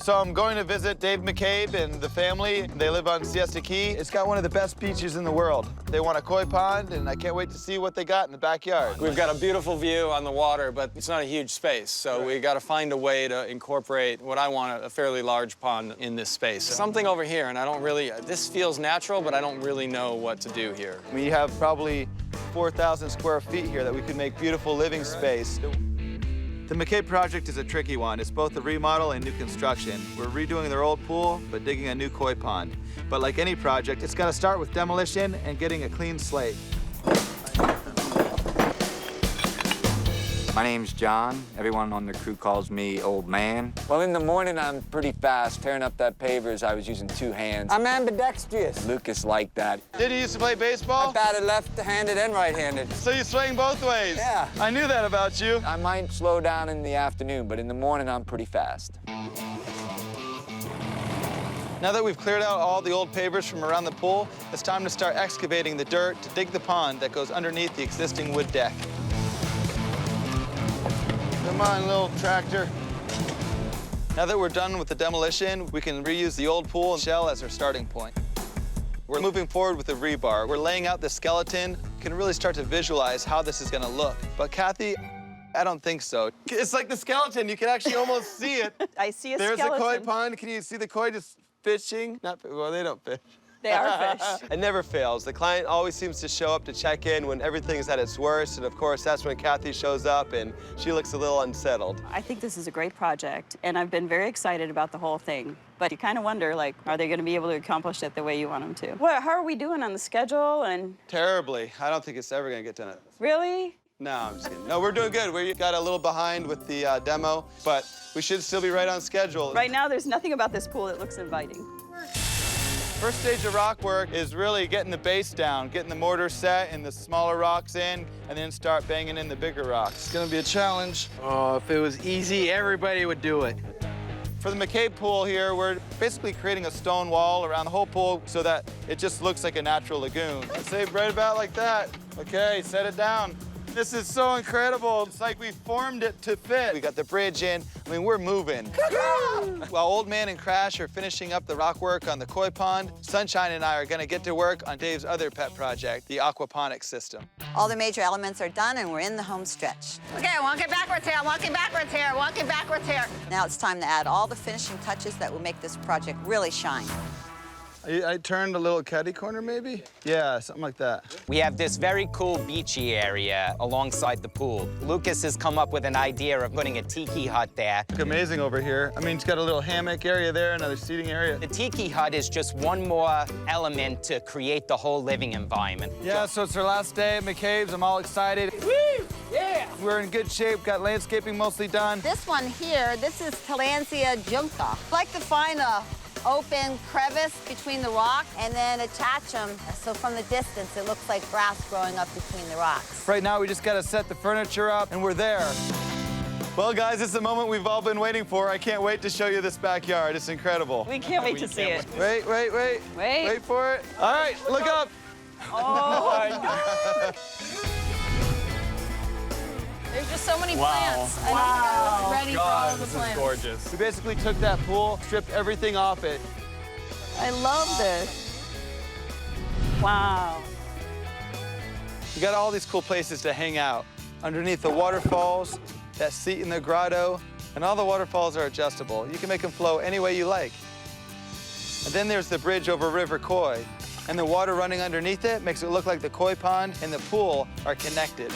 So I'm going to visit Dave McCabe and the family. They live on Siesta Key. It's got one of the best beaches in the world. They want a koi pond, and I can't wait to see what they got in the backyard. We've got a beautiful view on the water, but it's not a huge space, so we got to find a way to incorporate what I want, a fairly large pond in this space. Something over here, and I don't really, this feels natural, but I don't really know what to do here. We have probably 4,000 square feet here that we could make beautiful living space. The McCabe project is a tricky one. It's both a remodel and new construction. We're redoing their old pool, but digging a new koi pond. But like any project, it's got to start with demolition and getting a clean slate. My name's John. Everyone on the crew calls me Old Man. Well, in the morning, I'm pretty fast. Tearing up that pavers, I was using 2 hands. I'm ambidextrous. Lucas liked that. Did you used to play baseball? I batted left-handed and right-handed. So you swing both ways? Yeah. I knew that about you. I might slow down in the afternoon, but in the morning, I'm pretty fast. Now that we've cleared out all the old pavers from around the pool, it's time to start excavating the dirt to dig the pond that goes underneath the existing wood deck. Come on, little tractor. Now that we're done with the demolition, we can reuse the old pool and shell as our starting point. We're moving forward with the rebar. We're laying out the skeleton. You can really start to visualize how this is gonna look. But Kathy, I don't think so. It's like the skeleton. You can actually almost see it. I see a There's skeleton. a koi pond. Can you see the koi just fishing? Well, they don't fish. They are fish. It never fails. The client always seems to show up to check in when everything's at its worst, and of course, that's when Kathy shows up, and she looks a little unsettled. I think this is a great project, and I've been very excited about the whole thing. But you kind of wonder, like, are they going to be able to accomplish it the way you want them to? How are we doing on the schedule? And Terribly. I don't think it's ever going to get done. really? No, I'm just kidding. No, we're doing good. We got a little behind with the demo, but we should still be right on schedule. Right now, there's nothing about this pool that looks inviting. First stage of rock work is really getting the base down, getting the mortar set and the smaller rocks in, and then start banging in the bigger rocks. It's gonna be a challenge. Oh, if it was easy, everybody would do it. For the McCabe pool here, we're basically creating a stone wall around the whole pool so that it just looks like a natural lagoon. Say right about like that. Okay, set it down. This is so incredible. It's like we formed it to fit. We got the bridge in. I mean, we're moving. While Old Man and Crash are finishing up the rock work on the koi pond, Sunshine and I are gonna get to work on Dave's other pet project, the aquaponics system. All the major elements are done, and we're in the home stretch. Okay, walking backwards here, walking backwards here, walking backwards here. Now it's time to add all the finishing touches that will make this project really shine. I turned a little caddy corner, maybe? Yeah, something like that. We have this very cool beachy area alongside the pool. Lucas has come up with an idea of putting a tiki hut there. Look amazing over here. I mean, it's got a little hammock area there, another seating area. The tiki hut is just one more element to create the whole living environment. Yeah, so it's our last day at McCabe's. I'm all excited. Woo! Yeah! We're in good shape, got landscaping mostly done. This one here, this is Tillandsia junca. I like to find a open crevice between the rocks and then attach them so from the distance it looks like grass growing up between the rocks. Right now we just gotta set the furniture up and we're there. Well guys, it's the moment we've all been waiting for. I can't wait to show you this backyard. It's incredible. We can't wait to see it. Wait. Wait for it. All right, look up. Oh my God. There's just so many plants. I don't think I was ready for all the plants. Gorgeous. We basically took that pool, stripped everything off it. I love this. Wow. We got all these cool places to hang out. Underneath the waterfalls, that seat in the grotto, and all the waterfalls are adjustable. You can make them flow any way you like. And then there's the bridge over River Koi, and the water running underneath it makes it look like the koi pond and the pool are connected.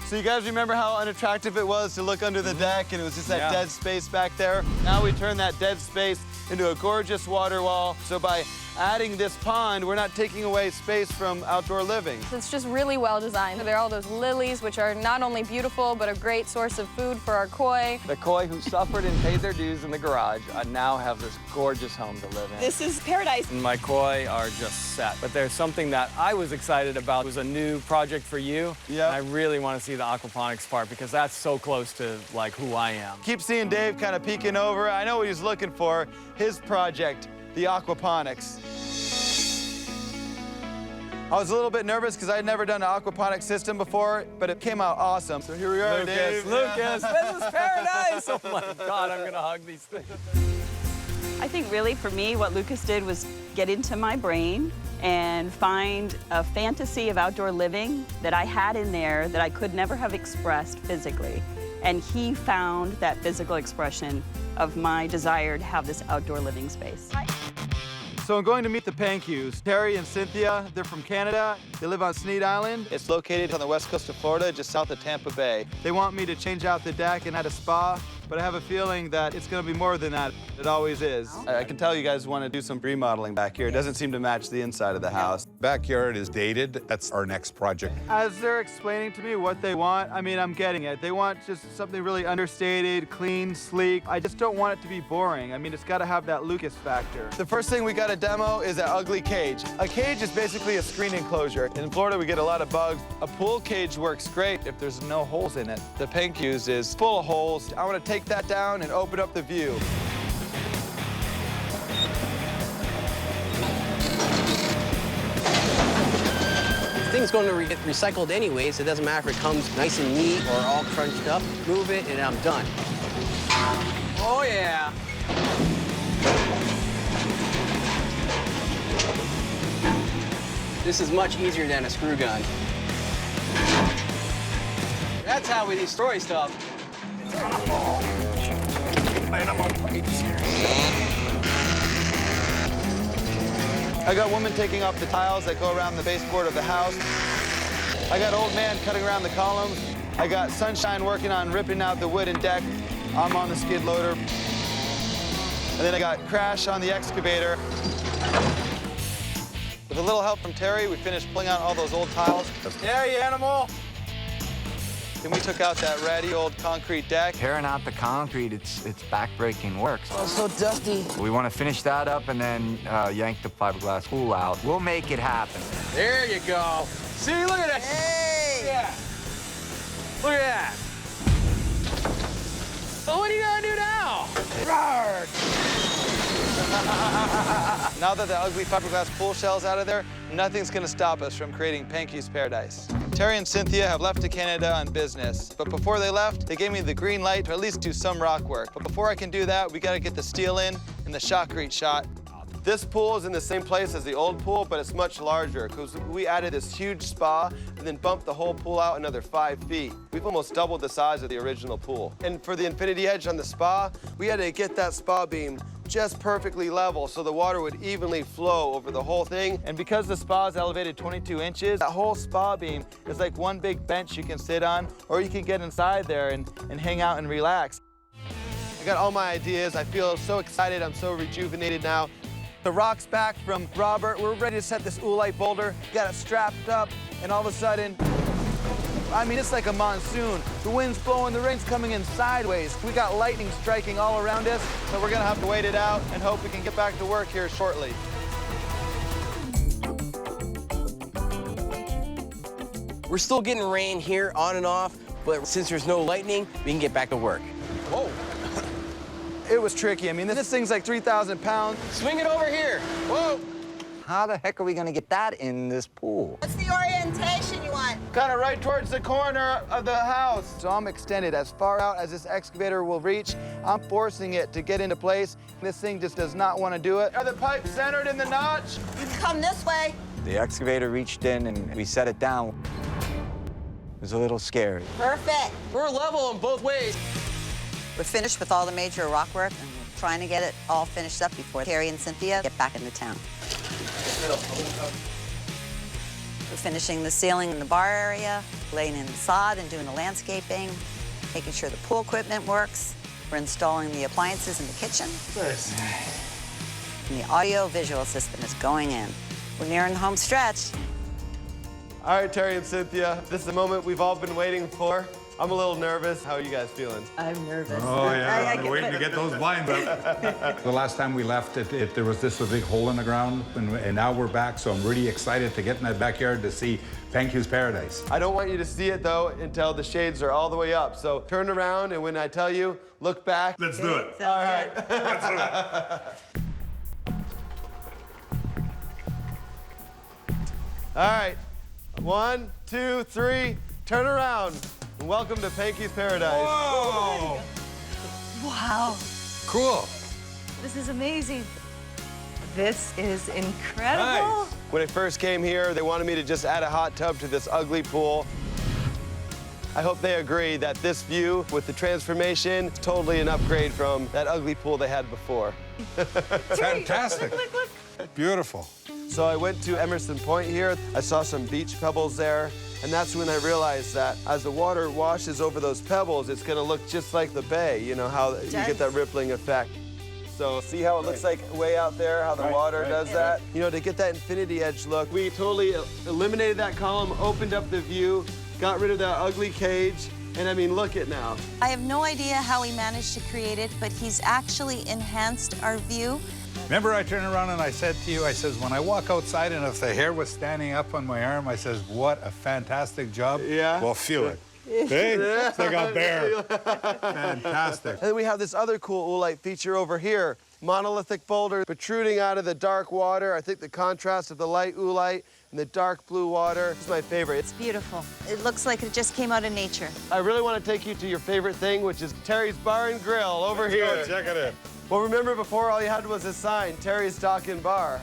So you guys remember how unattractive it was to look under the deck and it was just that dead space back there? Now we turn that dead space into a gorgeous water wall. So by adding this pond, we're not taking away space from outdoor living. It's just really well designed. There are all those lilies, which are not only beautiful, but a great source of food for our koi. The koi who suffered and paid their dues in the garage now have this gorgeous home to live in. This is paradise. And my koi are just set. But there's something that I was excited about. It was a new project for you. Yeah. And I really want to see the aquaponics part because that's so close to like who I am. Keep seeing Dave kind of peeking over. I know what he's looking for, his project, the aquaponics. I was a little bit nervous because I had never done an aquaponic system before, but it came out awesome. So here we are, Dave. Lucas, this is paradise. Oh my God, I'm gonna hug these things. I think really for me, what Lucas did was get into my brain and find a fantasy of outdoor living that I had in there that I could never have expressed physically. And he found that physical expression of my desire to have this outdoor living space. So I'm going to meet the Pankus. Terry and Cynthia, they're from Canada. They live on Sneed Island. It's located on the west coast of Florida, just south of Tampa Bay. They want me to change out the deck and add a spa, but I have a feeling that it's going to be more than that. It always is. I can tell you guys want to do some remodeling back here. It doesn't seem to match the inside of the house. Backyard is dated. That's our next project. As they're explaining to me what they want, I mean, I'm getting it. They want just something really understated, clean, sleek. I just don't want it to be boring. I mean, it's got to have that Lucas factor. The first thing we got to demo is that ugly cage. A cage is basically a screen enclosure. In Florida, we get a lot of bugs. A pool cage works great if there's no holes in it. The Pankus is full of holes. I want to take that down and open up the view. Thing's going to get recycled anyways. It doesn't matter if it comes nice and neat or all crunched up. Move it, and I'm done. Oh yeah. This is much easier than a screw gun. That's how we destroy stuff. I got women taking off the tiles that go around the baseboard of the house. I got old man cutting around the columns. I got Sunshine working on ripping out the wooden deck. I'm on the skid loader. And then I got Crash on the excavator. With a little help from Terry, we finished pulling out all those old tiles. Yeah, you animal! Then we took out that ratty old concrete deck. Tearing out the concrete, it's backbreaking work. Oh, so dusty. We want to finish that up and then yank the fiberglass pool out. We'll make it happen. There you go. See, look at that. Hey! Yeah. Look at that. So what are you gonna do now? Roar! Now that the ugly fiberglass pool shell's out of there, nothing's gonna stop us from creating Pankus Paradise. Terry and Cynthia have left to Canada on business, but before they left, they gave me the green light to at least do some rock work. But before I can do that, we gotta get the steel in and the shotcrete shot. This pool is in the same place as the old pool, but it's much larger because we added this huge spa and then bumped the whole pool out another 5 feet. We've almost doubled the size of the original pool. And for the infinity edge on the spa, we had to get that spa beam just perfectly level so the water would evenly flow over the whole thing. And because the spa is elevated 22 inches, that whole spa beam is like one big bench you can sit on, or you can get inside there and hang out and relax. I got all my ideas. I feel so excited. I'm so rejuvenated now. The rock's back from Robert. We're ready to set this oolite boulder. Got it strapped up, and all of a sudden, I mean, it's like a monsoon. The wind's blowing, the rain's coming in sideways. We got lightning striking all around us, so we're gonna have to wait it out and hope we can get back to work here shortly. We're still getting rain here on and off, but since there's no lightning, we can get back to work. Whoa. It was tricky. I mean, this thing's like 3,000 pounds. Swing it over here. Whoa. How the heck are we gonna get that in this pool? What's the orientation you want? Kind of right towards the corner of the house. So I'm extended as far out as this excavator will reach. I'm forcing it to get into place. This thing just does not want to do it. Are the pipes centered in the notch? You can come this way. The excavator reached in and we set it down. It was a little scary. Perfect. We're level on both ways. We're finished with all the major rock work, and we're trying to get it all finished up before Terry and Cynthia get back into town. We're finishing the ceiling in the bar area, laying in the sod and doing the landscaping, making sure the pool equipment works. We're installing the appliances in the kitchen. Nice. And the audio-visual system is going in. We're nearing the home stretch. All right, Terry and Cynthia, this is the moment we've all been waiting for. I'm a little nervous. How are you guys feeling? I'm nervous. Oh, yeah, I've been waiting to get those blinds up. The last time we left, there was this big hole in the ground, and now we're back, so I'm really excited to get in that backyard to see Pankus Paradise. I don't want you to see it, though, until the shades are all the way up. So turn around, and when I tell you, look back. Let's do it. All right. Let's do it. All right, 1, 2, 3, turn around. And welcome to Pankus Paradise. Whoa! Wow. Cool. This is amazing. This is incredible. Nice. When I first came here, they wanted me to just add a hot tub to this ugly pool. I hope they agree that this view with the transformation is totally an upgrade from that ugly pool they had before. Fantastic. Look. Beautiful. So I went to Emerson Point here. I saw some beach pebbles there. And that's when I realized that as the water washes over those pebbles, it's gonna look just like the bay. You know how you get that rippling effect. So see how it looks like way out there, how the water does that? You know, to get that infinity edge look, we totally eliminated that column, opened up the view, got rid of that ugly cage, and I mean, look at now. I have no idea how he managed to create it, but he's actually enhanced our view. Remember I turned around and I said to you, I says, when I walk outside and if the hair was standing up on my arm, I says, what a fantastic job. Yeah. Well, feel it. Hey, it's like a bear. Fantastic. And then we have this other cool oolite feature over here. Monolithic boulder protruding out of the dark water. I think the contrast of the light oolite and the dark blue water is my favorite. It's beautiful. It looks like it just came out of nature. I really want to take you to your favorite thing, which is Terry's Bar and Grill over here. Let's go, check it in. Well, remember before all you had was a sign, Terry's Dock and Bar.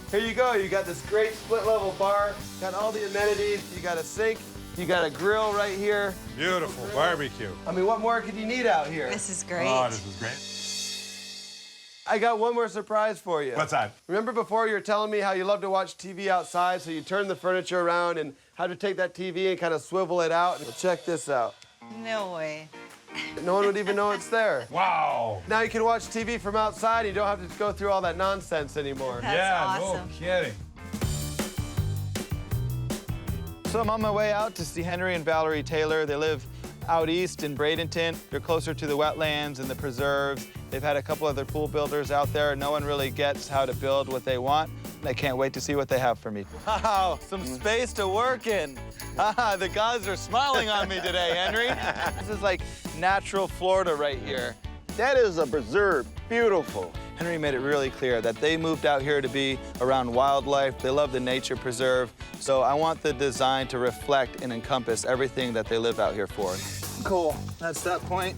Here you go. You got this great split-level bar, got all the amenities. You got a sink, you got a grill right here. Beautiful barbecue. I mean, what more could you need out here? This is great. Oh, this is great. I got one more surprise for you. What's that? Remember before you were telling me how you love to watch TV outside, so you turn the furniture around and how to take that TV and kind of swivel it out? Well, check this out. No way. No one would even know it's there. Wow. Now you can watch TV from outside. You don't have to go through all that nonsense anymore. That's awesome. No kidding. So I'm on my way out to see Henry and Valerie Taylor. They live out east in Bradenton. They're closer to the wetlands and the preserves. They've had a couple other pool builders out there. No one really gets how to build what they want. I can't wait to see what they have for me. Wow, some space to work in. The gods are smiling on me today, Henry. This is like natural Florida right here. That is a preserve. Beautiful. Henry made it really clear that they moved out here to be around wildlife. They love the nature preserve. So I want the design to reflect and encompass everything that they live out here for. Cool, that's that point.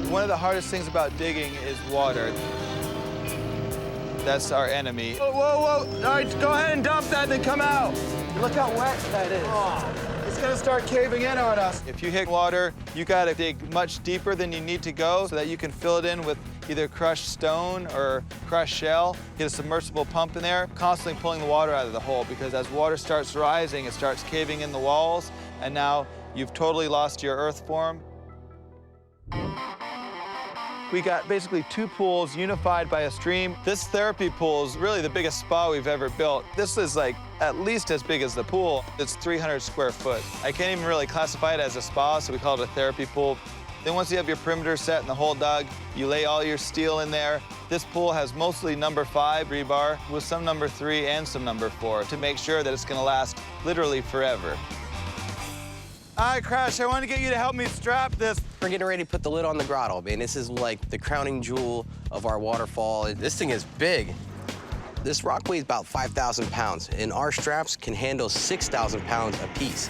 One of the hardest things about digging is water. That's our enemy. Whoa, whoa, whoa. All right, go ahead and dump that and then come out. Look how wet that is. Oh. It's gonna start caving in on us. If you hit water, you gotta dig much deeper than you need to go so that you can fill it in with either crushed stone or crushed shell. Get a submersible pump in there, constantly pulling the water out of the hole, because as water starts rising, it starts caving in the walls, and now you've totally lost your earth form. We got basically two pools unified by a stream. This therapy pool is really the biggest spa we've ever built. This is like at least as big as the pool. It's 300 square foot. I can't even really classify it as a spa, so we call it a therapy pool. Then once you have your perimeter set and the hole dug, you lay all your steel in there. This pool has mostly number 5 rebar with some number 3 and some number 4 to make sure that it's gonna last literally forever. All right, Crash, I want to get you to help me strap this. We're getting ready to put the lid on the grotto, man. This is like the crowning jewel of our waterfall. This thing is big. This rock weighs about 5,000 pounds, and our straps can handle 6,000 pounds apiece.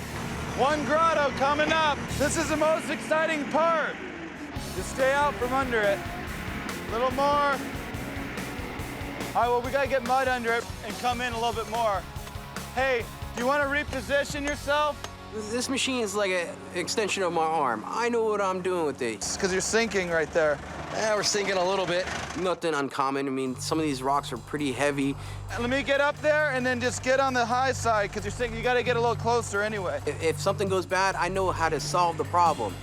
One grotto coming up. This is the most exciting part. Just stay out from under it. A little more. All right, well, we gotta get mud under it and come in a little bit more. Hey, do you want to reposition yourself? This machine is like an extension of my arm. I know what I'm doing with it. It's because you're sinking right there. Yeah, we're sinking a little bit. Nothing uncommon. I mean, some of these rocks are pretty heavy. Let me get up there and then just get on the high side, because you're sinking. You got to get a little closer anyway. If something goes bad, I know how to solve the problem.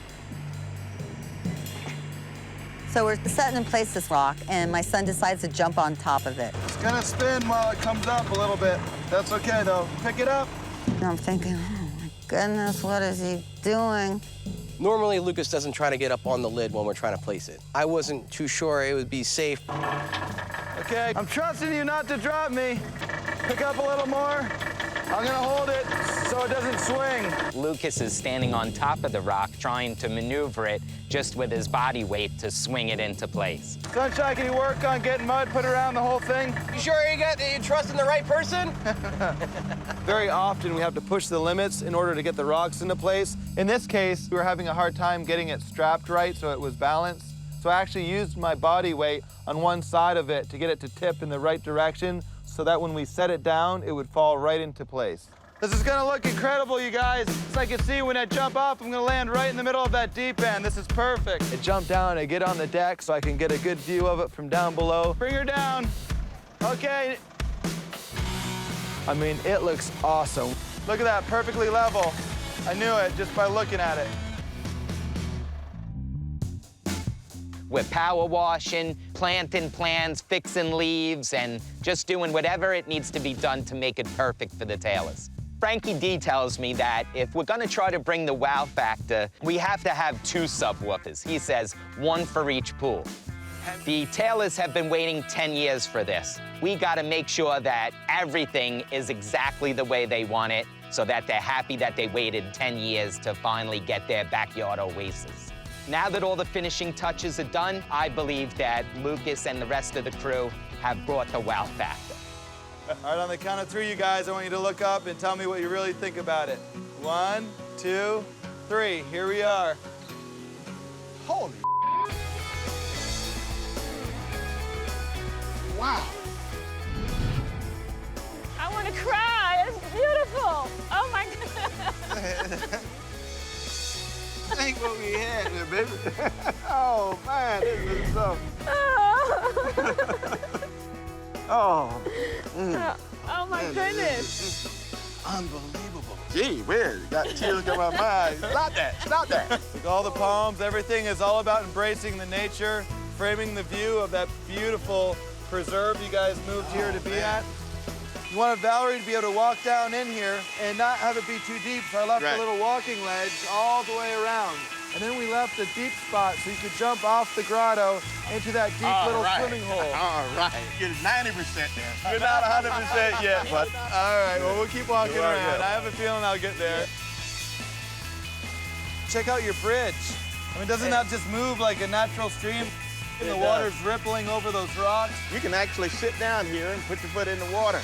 So we're setting in place this rock, and my son decides to jump on top of it. It's gonna spin while it comes up a little bit. That's okay, though. Pick it up. And I'm thinking, goodness, what is he doing? Normally, Lucas doesn't try to get up on the lid when we're trying to place it. I wasn't too sure it would be safe. Okay, I'm trusting you not to drop me. Pick up a little more. I'm gonna hold it so it doesn't swing. Lucas is standing on top of the rock trying to maneuver it just with his body weight to swing it into place. Sunshine, can you work on getting mud put around the whole thing? You sure you trusting the right person? Very often we have to push the limits in order to get the rocks into place. In this case, we were having a hard time getting it strapped right so it was balanced. So I actually used my body weight on one side of it to get it to tip in the right direction so that when we set it down, it would fall right into place. This is gonna look incredible, you guys. As I can see, when I jump off, I'm gonna land right in the middle of that deep end. This is perfect. I jump down, I get on the deck so I can get a good view of it from down below. Bring her down. Okay. I mean, it looks awesome. Look at that, perfectly level. I knew it just by looking at it. We're power washing, planting plants, fixing leaves, and just doing whatever it needs to be done to make it perfect for the Taylors. Frankie D tells me that if we're gonna try to bring the wow factor, we have to have 2 subwoofers. He says 1 for each pool. The Taylors have been waiting 10 years for this. We gotta make sure that everything is exactly the way they want it so that they're happy that they waited 10 years to finally get their backyard oasis. Now that all the finishing touches are done, I believe that Lucas and the rest of the crew have brought the wow factor. All right, on the count of 3, you guys, I want you to look up and tell me what you really think about it. 1, 2, 3, here we are. Holy wow. I want to cry. It's beautiful. Oh my goodness. Think what we had there, baby. Oh, man, this is so... Oh. Oh my goodness. Unbelievable. Gee, man, got tears in my mind. Stop that, stop that. With all the palms, everything is all about embracing the nature, framing the view of that beautiful preserve you guys moved here to be at. You wanted Valerie to be able to walk down in here and not have it be too deep, so I left a little walking ledge all the way around. And then we left a deep spot so you could jump off the grotto into that deep little swimming hole. All right. Get 90% there. You're not 100% yet, but... All right, well, we'll keep walking around. I have a feeling I'll get there. Check out your bridge. I mean, doesn't that just move like a natural stream? And the water's rippling over those rocks. You can actually sit down here and put your foot in the water.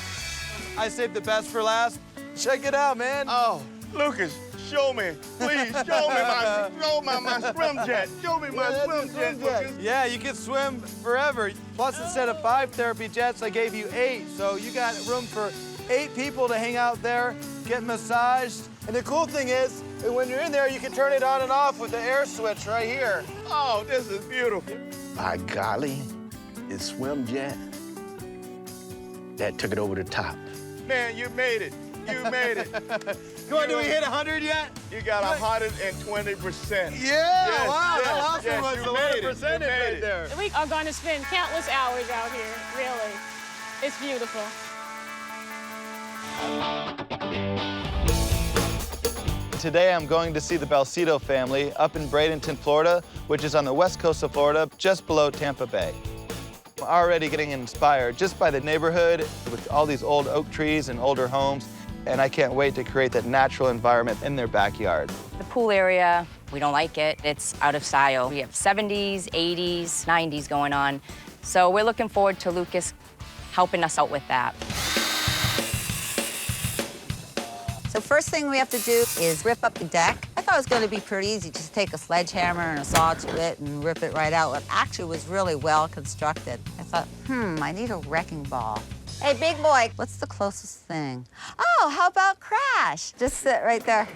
I saved the best for last. Check it out, man. Oh, Lucas, show me. Please, show me my swim jet. Show me my swim jet, Lucas. Yeah, you can swim forever. Plus, instead of 5 therapy jets, I gave you 8. So you got room for 8 people to hang out there, get massaged. And the cool thing is, when you're in there, you can turn it on and off with the air switch right here. Oh, this is beautiful. By golly, it's swim jet. That took it over the top. Man, you made it. You made it. Come on, do we hit 100 yet? You got 120%. Yeah, yes, wow, yes, how awesome yes, was the 100% right there. We are going to spend countless hours out here, really. It's beautiful. Today I'm going to see the Balsito family up in Bradenton, Florida, which is on the west coast of Florida, just below Tampa Bay. I'm already getting inspired just by the neighborhood with all these old oak trees and older homes, and I can't wait to create that natural environment in their backyard. The pool area, we don't like it. It's out of style. We have 70s, 80s, 90s going on. So we're looking forward to Lucas helping us out with that. So first thing we have to do is rip up the deck. I thought it was going to be pretty easy, just take a sledgehammer and a saw to it and rip it right out. It actually was really well constructed. I thought, I need a wrecking ball. Hey, big boy, what's the closest thing? Oh, how about Crash? Just sit right there.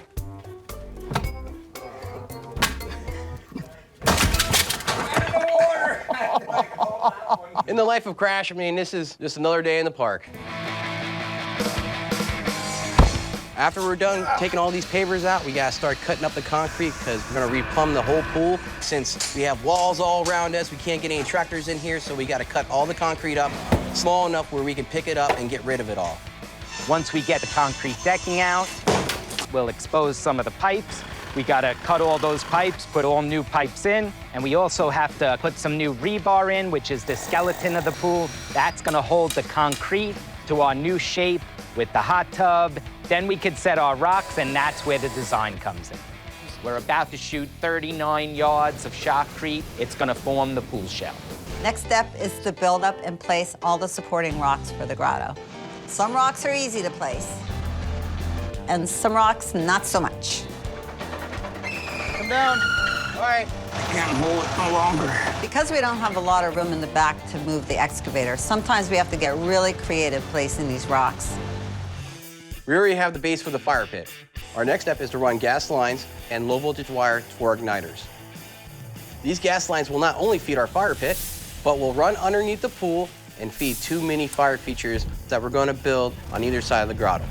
In the life of Crash, I mean, this is just another day in the park. After we're done taking all these pavers out, we gotta start cutting up the concrete because we're gonna replumb the whole pool. Since we have walls all around us, we can't get any tractors in here, so we gotta cut all the concrete up small enough where we can pick it up and get rid of it all. Once we get the concrete decking out, we'll expose some of the pipes. We gotta cut all those pipes, put all new pipes in, and we also have to put some new rebar in, which is the skeleton of the pool. That's gonna hold the concrete to our new shape with the hot tub. Then we could set our rocks, and that's where the design comes in. We're about to shoot 39 yards of shotcrete. It's gonna form the pool shell. Next step is to build up and place all the supporting rocks for the grotto. Some rocks are easy to place, and some rocks not so much. Come down. All right. I can't hold it no longer. Because we don't have a lot of room in the back to move the excavator, sometimes we have to get really creative placing these rocks. We already have the base for the fire pit. Our next step is to run gas lines and low voltage wire to our igniters. These gas lines will not only feed our fire pit, but will run underneath the pool and feed 2 mini fire features that we're going to build on either side of the grotto.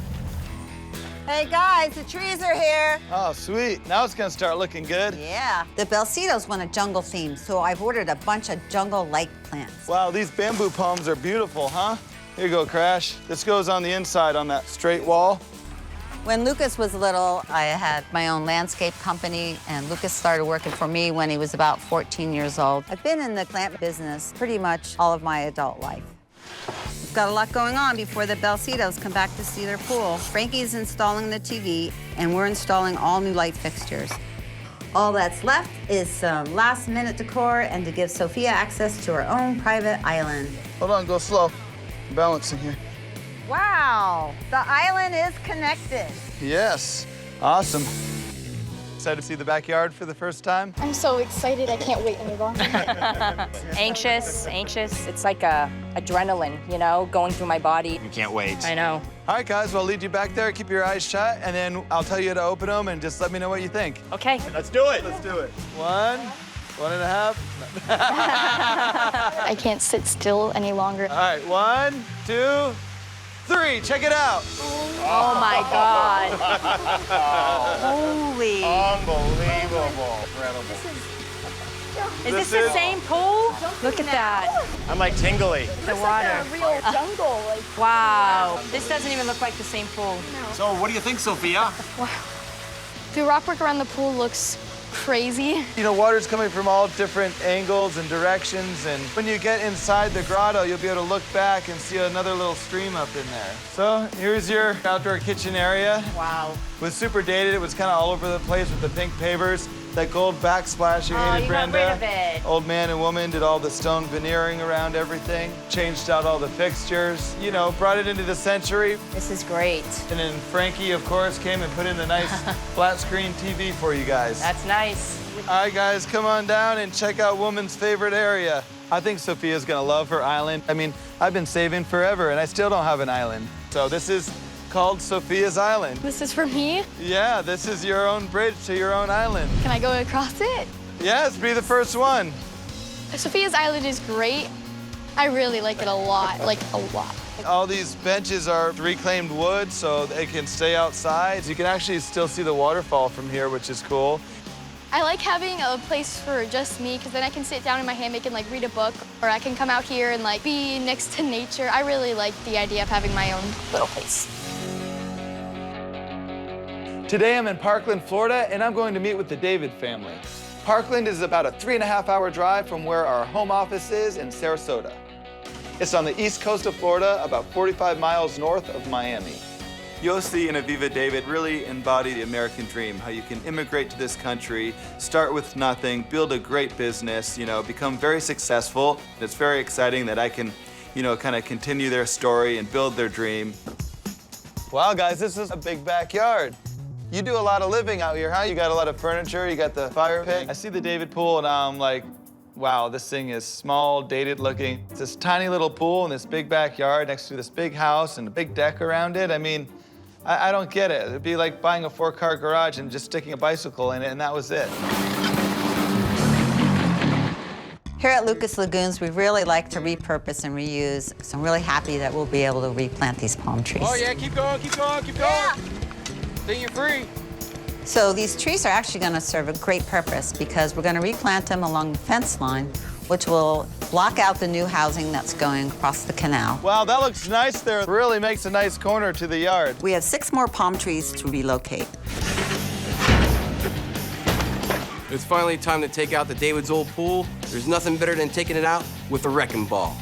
Hey guys, the trees are here. Oh, sweet. Now it's gonna start looking good. Yeah. The Belcitos want a jungle theme, so I've ordered a bunch of jungle-like plants. Wow, these bamboo palms are beautiful, huh? Here you go, Crash. This goes on the inside on that straight wall. When Lucas was little, I had my own landscape company, and Lucas started working for me when he was about 14 years old. I've been in the plant business pretty much all of my adult life. We've got a lot going on before the Belcitos come back to see their pool. Frankie's installing the TV, and we're installing all new light fixtures. All that's left is some last-minute decor and to give Sophia access to her own private island. Hold on, go slow. I'm balancing here. Wow, the island is connected. Yes, awesome. Excited to see the backyard for the first time? I'm so excited, I can't wait any longer. Anxious. It's like adrenaline, you know, going through my body. You can't wait. I know. All right, guys, well, I'll lead you back there. Keep your eyes shut, and then I'll tell you to open them, and just let me know what you think. Okay. Let's do it. Let's do it. 1, 1.5. I can't sit still any longer. All right, 1, 2, 3. Check it out. Oh my God. Holy. Unbelievable. Incredible. Is this the same pool? Look at that. I'm like tingly. The water. Like a real jungle. Like, Wow. This doesn't even look like the same pool. So what do you think, Sophia? wow. The rock work around the pool looks crazy. You know, water's coming from all different angles and directions, and when you get inside the grotto, you'll be able to look back and see another little stream up in there. So here's your outdoor kitchen area. Wow. It was super dated. It was kind of all over the place with the pink pavers. That gold backsplash you hated, you Brenda. got rid of it. Old man and woman did all the stone veneering around everything, changed out all the fixtures, you know, brought it into the century. This is great. And then Frankie, of course, came and put in the nice flat screen TV for you guys. That's nice. All right, guys, come on down and check out woman's favorite area. I think Sophia's gonna love her island. I mean, I've been saving forever and I still don't have an island. So this is called Sophia's Island. This is for me? Yeah, this is your own bridge to your own island. Can I go across it? Yes, be the first one. Sophia's Island is great. I really like it a lot, like a lot. All these benches are reclaimed wood, so they can stay outside. You can actually still see the waterfall from here, which is cool. I like having a place for just me, because then I can sit down in my hammock and like read a book, or I can come out here and like be next to nature. I really like the idea of having my own little place. Today I'm in Parkland, Florida, and I'm going to meet with the David family. Parkland is about a 3.5-hour drive from where our home office is in Sarasota. It's on the east coast of Florida, about 45 miles north of Miami. Yossi and Aviva David really embody the American dream, how you can immigrate to this country, start with nothing, build a great business, you know, become very successful. It's very exciting that I can, you know, kind of continue their story and build their dream. Wow, guys, this is a big backyard. You do a lot of living out here, huh? You got a lot of furniture, you got the fire pit. I see the David pool and I'm like, wow, this thing is small, dated looking. It's this tiny little pool in this big backyard next to this big house and a big deck around it. I mean, I don't get it. It'd be like buying a 4-car garage and just sticking a bicycle in it, and that was it. Here at Lucas Lagoons, we really like to repurpose and reuse, so I'm really happy that we'll be able to replant these palm trees. Oh yeah, keep going, keep going, keep going. Yeah. Then you're free. So these trees are actually going to serve a great purpose because we're going to replant them along the fence line, which will block out the new housing that's going across the canal. Wow, that looks nice there. It really makes a nice corner to the yard. We have 6 more palm trees to relocate. It's finally time to take out the David's old pool. There's nothing better than taking it out with a wrecking ball.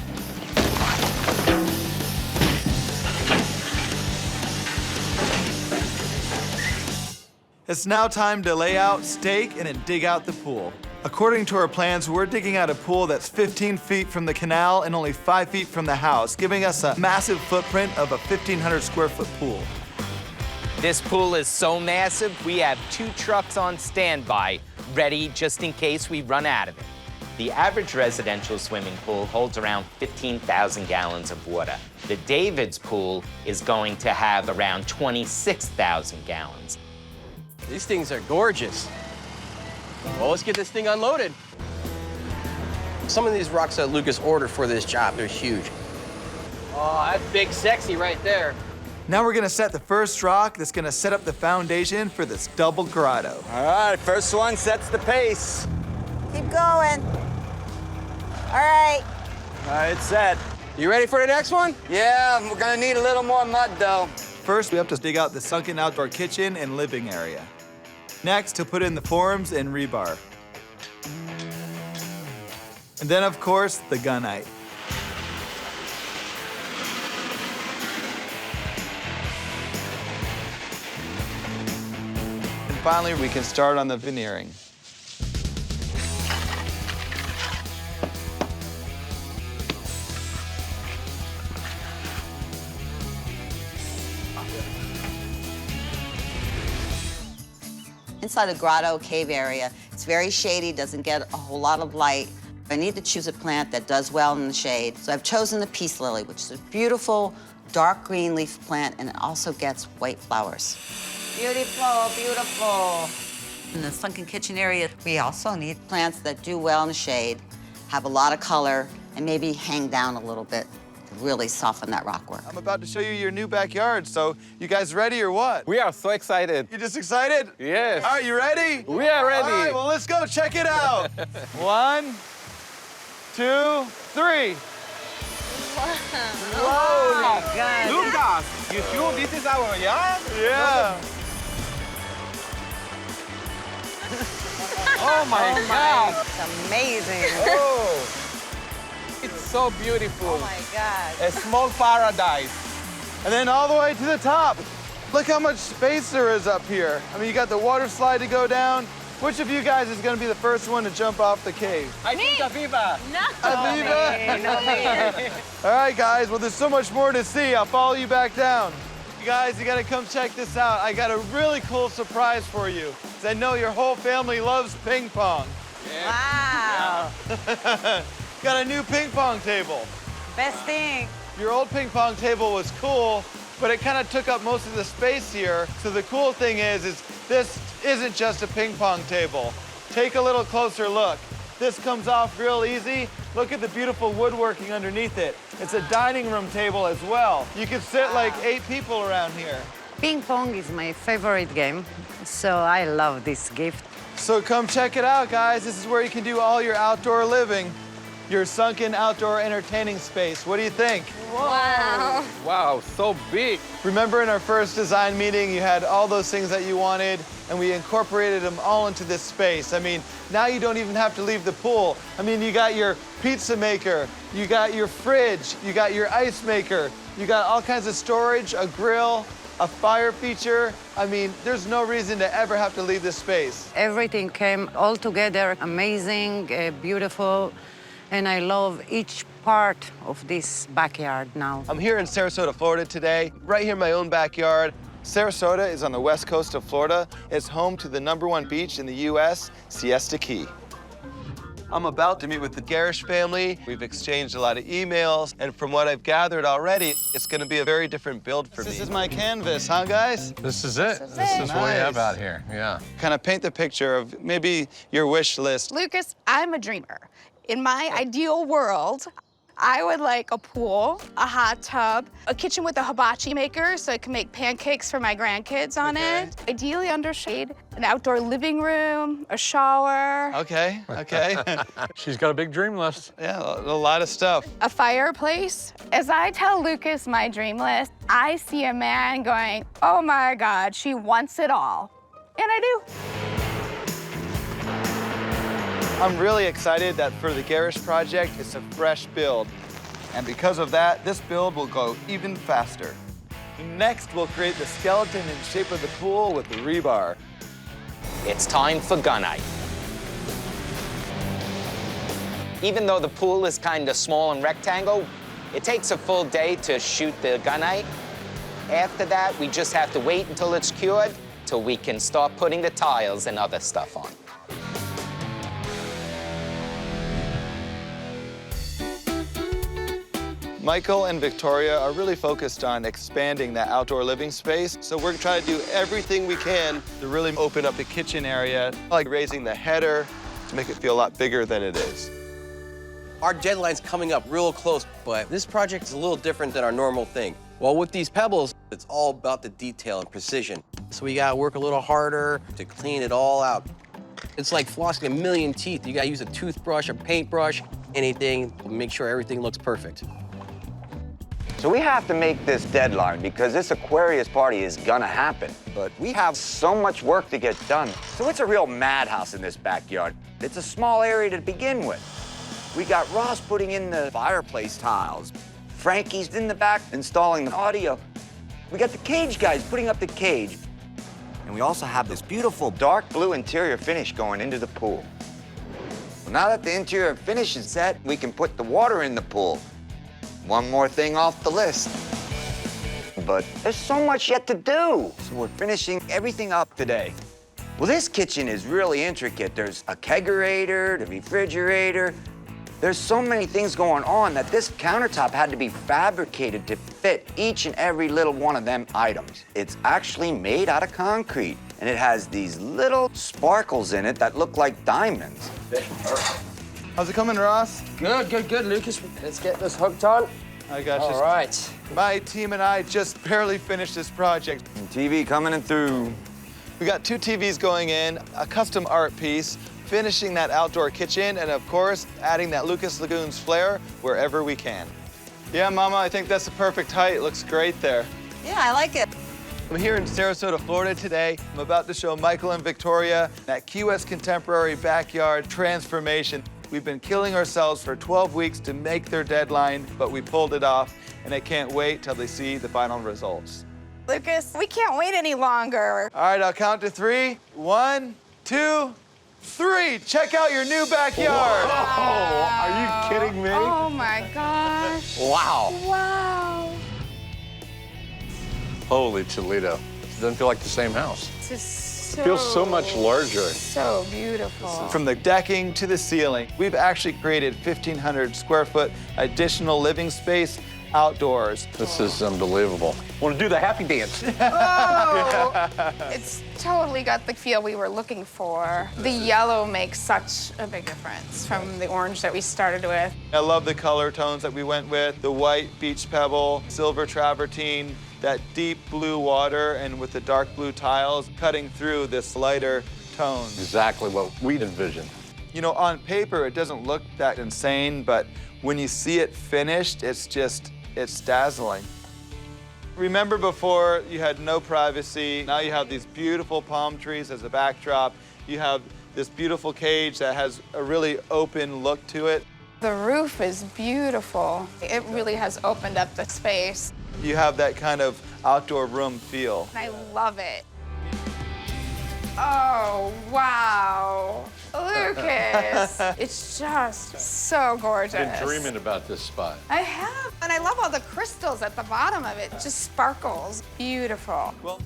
It's now time to lay out, stake, and then dig out the pool. According to our plans, we're digging out a pool that's 15 feet from the canal and only 5 feet from the house, giving us a massive footprint of a 1,500 square foot pool. This pool is so massive, we have 2 trucks on standby, ready just in case we run out of it. The average residential swimming pool holds around 15,000 gallons of water. The David's pool is going to have around 26,000 gallons. These things are gorgeous. Well, let's get this thing unloaded. Some of these rocks that Lucas ordered for this job, they're huge. Oh, that's big sexy right there. Now we're gonna set the first rock that's gonna set up the foundation for this double grotto. All right, first one sets the pace. Keep going. All right. All right, set. You ready for the next one? Yeah, we're gonna need a little more mud, though. First, we have to dig out the sunken outdoor kitchen and living area. Next, to put in the forms and rebar. And then, of course, the gunite. And finally, we can start on the veneering. Inside the grotto cave area, it's very shady, doesn't get a whole lot of light. I need to choose a plant that does well in the shade. So I've chosen the peace lily, which is a beautiful dark green leaf plant, and it also gets white flowers. Beautiful, beautiful. In the sunken kitchen area, we also need plants that do well in the shade, have a lot of color, and maybe hang down a little bit to really soften that rock work. I'm about to show you your new backyard, so you guys ready or what? We are so excited. You just excited? Yes. All right, you ready? We are ready. All right, well, let's go check it out. 1, 2, 3. Wow. God. Lucas, you sure this is our yard? Yeah. Oh my God. It's amazing. Oh. It's so beautiful. Oh my God. A small paradise. And then all the way to the top. Look how much space there is up here. I mean, you got the water slide to go down. Which of you guys is going to be the first one to jump off the cave? I think Aviva. No. Aviva? No, me. All right, guys. Well, there's so much more to see. I'll follow you back down. You guys, you got to come check this out. I got a really cool surprise for you. 'Cause I know your whole family loves ping pong. Wow. Got a new ping pong table. Best thing. Your old ping pong table was cool, but it kind of took up most of the space here. So the cool thing is this isn't just a ping pong table. Take a little closer look. This comes off real easy. Look at the beautiful woodworking underneath it. It's a dining room table as well. You can sit like 8 people around here. Ping pong is my favorite game, so I love this gift. So come check it out, guys. This is where you can do all your outdoor living. Your sunken outdoor entertaining space. What do you think? Wow. Wow, so big. Remember in our first design meeting, you had all those things that you wanted, and we incorporated them all into this space. I mean, now you don't even have to leave the pool. I mean, you got your pizza maker, you got your fridge, you got your ice maker, you got all kinds of storage, a grill, a fire feature. I mean, there's no reason to ever have to leave this space. Everything came all together, amazing, beautiful, and I love each part of this backyard now. I'm here in Sarasota, Florida today, right here in my own backyard. Sarasota is on the west coast of Florida. It's home to the #1 beach in the U.S., Siesta Key. I'm about to meet with the Garish family. We've exchanged a lot of emails, and from what I've gathered already, it's gonna be a very different build for me. This is my canvas, huh, guys? This is it. This is what we have out here, yeah. Kind of paint the picture of maybe your wish list. Lucas, I'm a dreamer. In my ideal world, I would like a pool, a hot tub, a kitchen with a hibachi maker so I can make pancakes for my grandkids on it. Ideally under shade, an outdoor living room, a shower. Okay, okay. She's got a big dream list. Yeah, a lot of stuff. A fireplace. As I tell Lucas my dream list, I see a man going, oh my God, she wants it all. And I do. I'm really excited that for the Garish project, it's a fresh build. And because of that, this build will go even faster. Next, we'll create the skeleton and shape of the pool with the rebar. It's time for gunite. Even though the pool is kind of small and rectangle, it takes a full day to shoot the gunite. After that, we just have to wait until it's cured, till we can start putting the tiles and other stuff on. Michael and Victoria are really focused on expanding that outdoor living space. So we're trying to do everything we can to really open up the kitchen area, like raising the header to make it feel a lot bigger than it is. Our deadline's coming up real close, but this project is a little different than our normal thing. Well, with these pebbles, it's all about the detail and precision. So we gotta work a little harder to clean it all out. It's like flossing a million teeth. You gotta use a toothbrush, a paintbrush, anything to make sure everything looks perfect. So we have to make this deadline because this Aquarius party is gonna happen. But we have so much work to get done. So it's a real madhouse in this backyard. It's a small area to begin with. We got Ross putting in the fireplace tiles. Frankie's in the back installing the audio. We got the cage guys putting up the cage. And we also have this beautiful dark blue interior finish going into the pool. Well, now that the interior finish is set, we can put the water in the pool. One more thing off the list. But there's so much yet to do. So we're finishing everything up today. Well, this kitchen is really intricate. There's a kegerator, the refrigerator. There's so many things going on that this countertop had to be fabricated to fit each and every little one of them items. It's actually made out of concrete, and it has these little sparkles in it that look like diamonds. How's it coming, Ross? Good, good, good, Lucas. Let's get this hooked on. I got you. All right. My team and I just barely finished this project. And TV coming in through. We got 2 TVs going in, a custom art piece, finishing that outdoor kitchen, and of course, adding that Lucas Lagoons flair wherever we can. Yeah, Mama, I think that's the perfect height. It looks great there. Yeah, I like it. I'm here in Sarasota, Florida today. I'm about to show Michael and Victoria that Key West contemporary backyard transformation. We've been killing ourselves for 12 weeks to make their deadline, but we pulled it off, and they can't wait till they see the final results. Lucas, we can't wait any longer. All right, I'll count to 3. 1, 2, 3. Check out your new backyard. Whoa, are you kidding me? Oh my gosh. Wow. Wow. Holy Toledo. It doesn't feel like the same house. This is so, It feels so much larger. So beautiful. From the decking to the ceiling, we've actually created 1,500 square foot additional living space outdoors. This is unbelievable. Want to do the happy dance? Oh, it's totally got the feel we were looking for. The yellow makes such a big difference from the orange that we started with. I love the color tones that we went with, the white beach pebble, silver travertine, that deep blue water, and with the dark blue tiles cutting through this lighter tone. Exactly what we'd envisioned. You know, on paper, it doesn't look that insane, but when you see it finished, it's dazzling. Remember before you had no privacy, now you have these beautiful palm trees as a backdrop. You have this beautiful cage that has a really open look to it. The roof is beautiful. It really has opened up the space. You have that kind of outdoor room feel. I love it. Oh, wow. Lucas, it's just so gorgeous. Been dreaming about this spot. I have, and I love all the crystals at the bottom of it. It just sparkles. Beautiful. Well,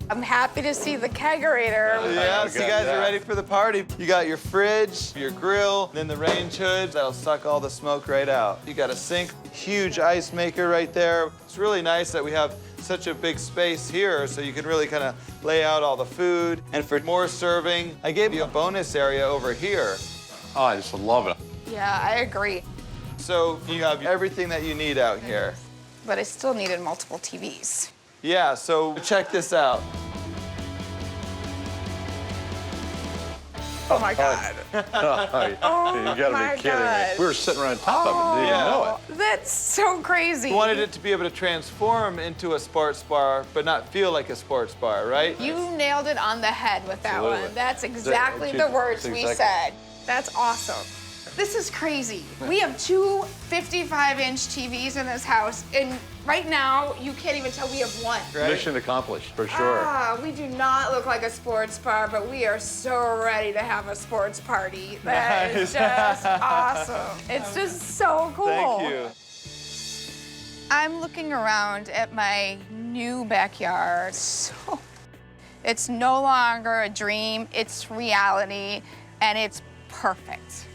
I'm happy to see the kegerator. yeah, so you guys are ready for the party. You got your fridge, your grill, then the range hood that'll suck all the smoke right out. You got a sink, huge ice maker right there. It's really nice that we have such a big space here so you can really kind of lay out all the food. And for more serving, I gave you a bonus area over here. Oh, I just love it. Yeah, I agree. So you have everything that you need out here. But I still needed multiple TVs. Yeah, so check this out. Oh my God. You gotta be kidding me. We were sitting right on top of it, didn't even know it. That's so crazy. We wanted it to be able to transform into a sports bar, but not feel like a sports bar, right? You nailed it on the head with that Absolutely. one. That's exactly the words we said. That's awesome. This is crazy. We have two 55-inch TVs in this house, and right now, you can't even tell we have one. Right? Mission accomplished, for sure. We do not look like a sports bar, but we are so ready to have a sports party. That is just awesome. It's just so cool. Thank you. I'm looking around at my new backyard. So it's no longer a dream, it's reality, and it's perfect.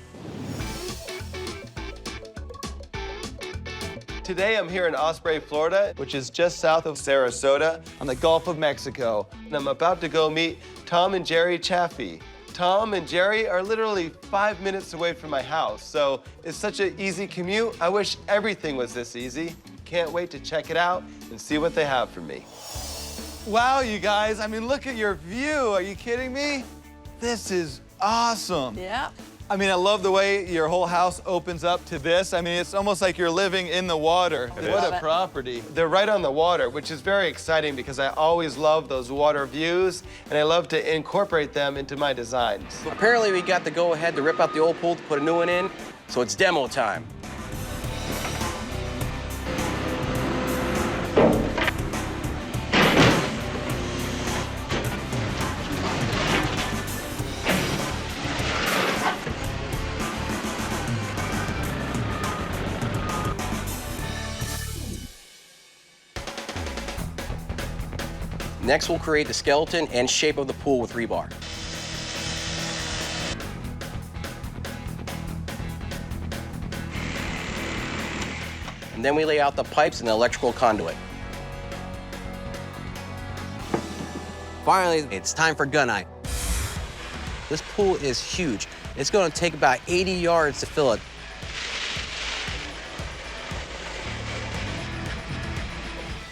Today I'm here in Osprey, Florida, which is just south of Sarasota on the Gulf of Mexico. And I'm about to go meet Tom and Jerry Chaffee. Tom and Jerry are literally 5 minutes away from my house, so it's such an easy commute. I wish everything was this easy. Can't wait to check it out and see what they have for me. Wow, you guys, I mean, look at your view. Are you kidding me? This is awesome. Yeah. I mean, I love the way your whole house opens up to this. I mean, it's almost like you're living in the water. What a property. They're right on the water, which is very exciting because I always love those water views, and I love to incorporate them into my designs. Apparently, we got the go-ahead to rip out the old pool to put a new one in, so it's demo time. Next, we'll create the skeleton and shape of the pool with rebar. And then we lay out the pipes and the electrical conduit. Finally, it's time for gunite. This pool is huge. It's going to take about 80 yards to fill it.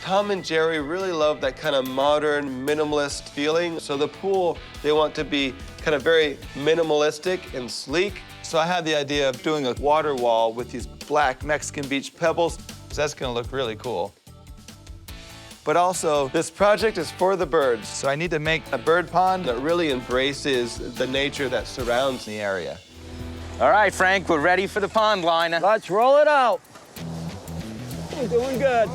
Tom and Jerry really love that kind of modern, minimalist feeling. So the pool, they want to be kind of very minimalistic and sleek. So I had the idea of doing a water wall with these black Mexican beach pebbles. So that's gonna look really cool. But also, this project is for the birds. So I need to make a bird pond that really embraces the nature that surrounds the area. All right, Frank, we're ready for the pond liner. Let's roll it out. We're doing good.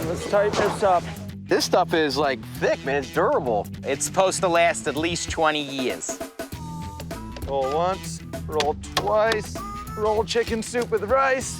Let's tighten this up. This stuff is like thick, man. It's durable. It's supposed to last at least 20 years. Roll once, roll twice, roll chicken soup with rice.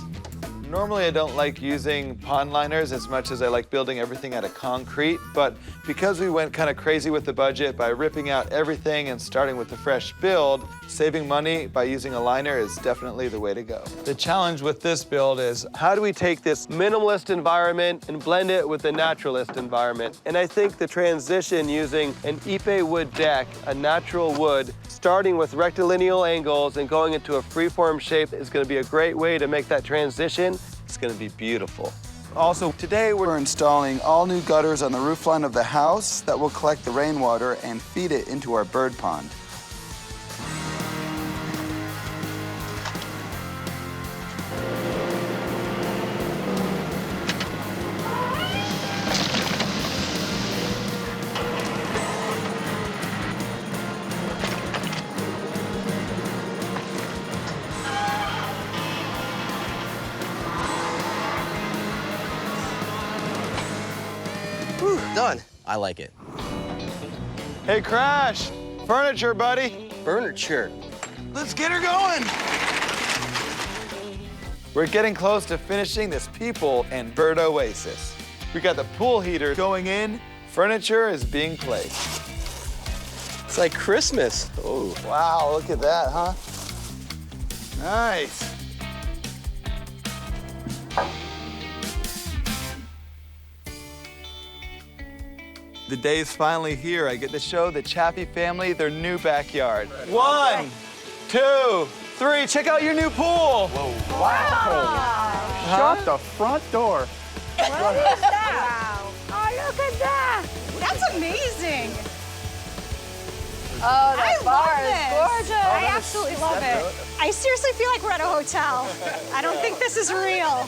Normally, I don't like using pond liners as much as I like building everything out of concrete, but because we went kind of crazy with the budget by ripping out everything and starting with the fresh build, saving money by using a liner is definitely the way to go. The challenge with this build is how do we take this minimalist environment and blend it with the naturalist environment? And I think the transition using an ipe wood deck, a natural wood, starting with rectilineal angles and going into a freeform shape is going to be a great way to make that transition. It's going to be beautiful. Also, today we're installing all new gutters on the roofline of the house that will collect the rainwater and feed it into our bird pond. Done. I like it. Hey, Crash, furniture, buddy. Furniture. Let's get her going. We're getting close to finishing this people and bird oasis. We got the pool heater going in. Furniture is being placed. It's like Christmas. Oh. Wow, look at that, huh? Nice. The day's finally here. I get to show the Chaffee family their new backyard. 1, 2, 3. Check out your new pool. Whoa. Wow. Shut the front door. What is that? Wow. Oh, look at that. That's amazing. Oh, that bar love is this. gorgeous. I absolutely love it. I seriously feel like we're at a hotel. I don't think this is real.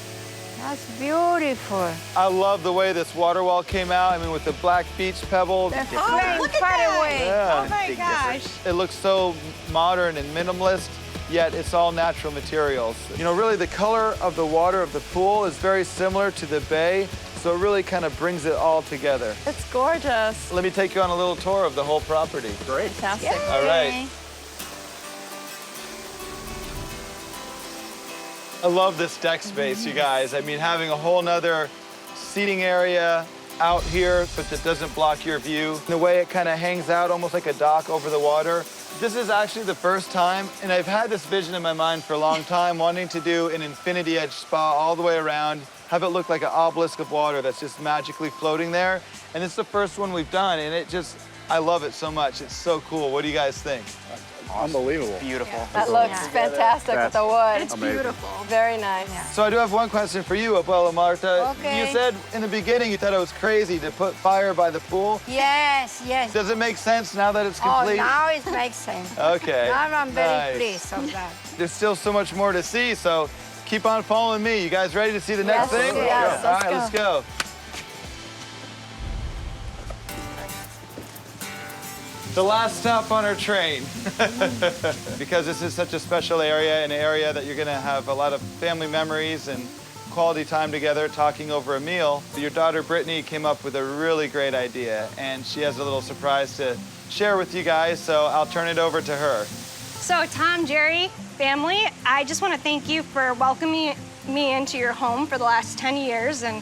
That's beautiful. I love the way this water wall came out. I mean, with the black beach pebbles. Oh, look at that. Yeah. Oh my gosh. It looks so modern and minimalist. yet it's all natural materials. You know, really the color of the water of the pool is very similar to the bay, so it really kind of brings it all together. It's gorgeous. Let me take you on a little tour of the whole property. Great. Fantastic. Yay. All right. I love this deck space, you guys. I mean, having a whole nother seating area out here, but that doesn't block your view. The way it kind of hangs out almost like a dock over the water. This is actually the first time, and I've had this vision in my mind for a long time, wanting to do an infinity edge spa all the way around, have it look like an obelisk of water that's just magically floating there. And it's the first one we've done, and it just, I love it so much. It's so cool. What do you guys think? Unbelievable. Beautiful. That looks fantastic with the wood. It's amazing. Beautiful. Very nice. So I do have one question for you, Abuela Marta. Okay. You said in the beginning you thought it was crazy to put fire by the pool. Yes, yes. Does it make sense now that it's Oh, complete? now it makes sense. Okay. Now I'm very Nice. pleased of that. There's still so much more to see, so keep on following me. You guys ready to see the next thing? Yes, All right, let's go. The last stop on our train. Because this is such a special area, an area that you're gonna have a lot of family memories and quality time together talking over a meal. Your daughter Brittany came up with a really great idea, and she has a little surprise to share with you guys, so I'll turn it over to her. So Tom, Jerry, family, I just want to thank you for welcoming me into your home for the last 10 years and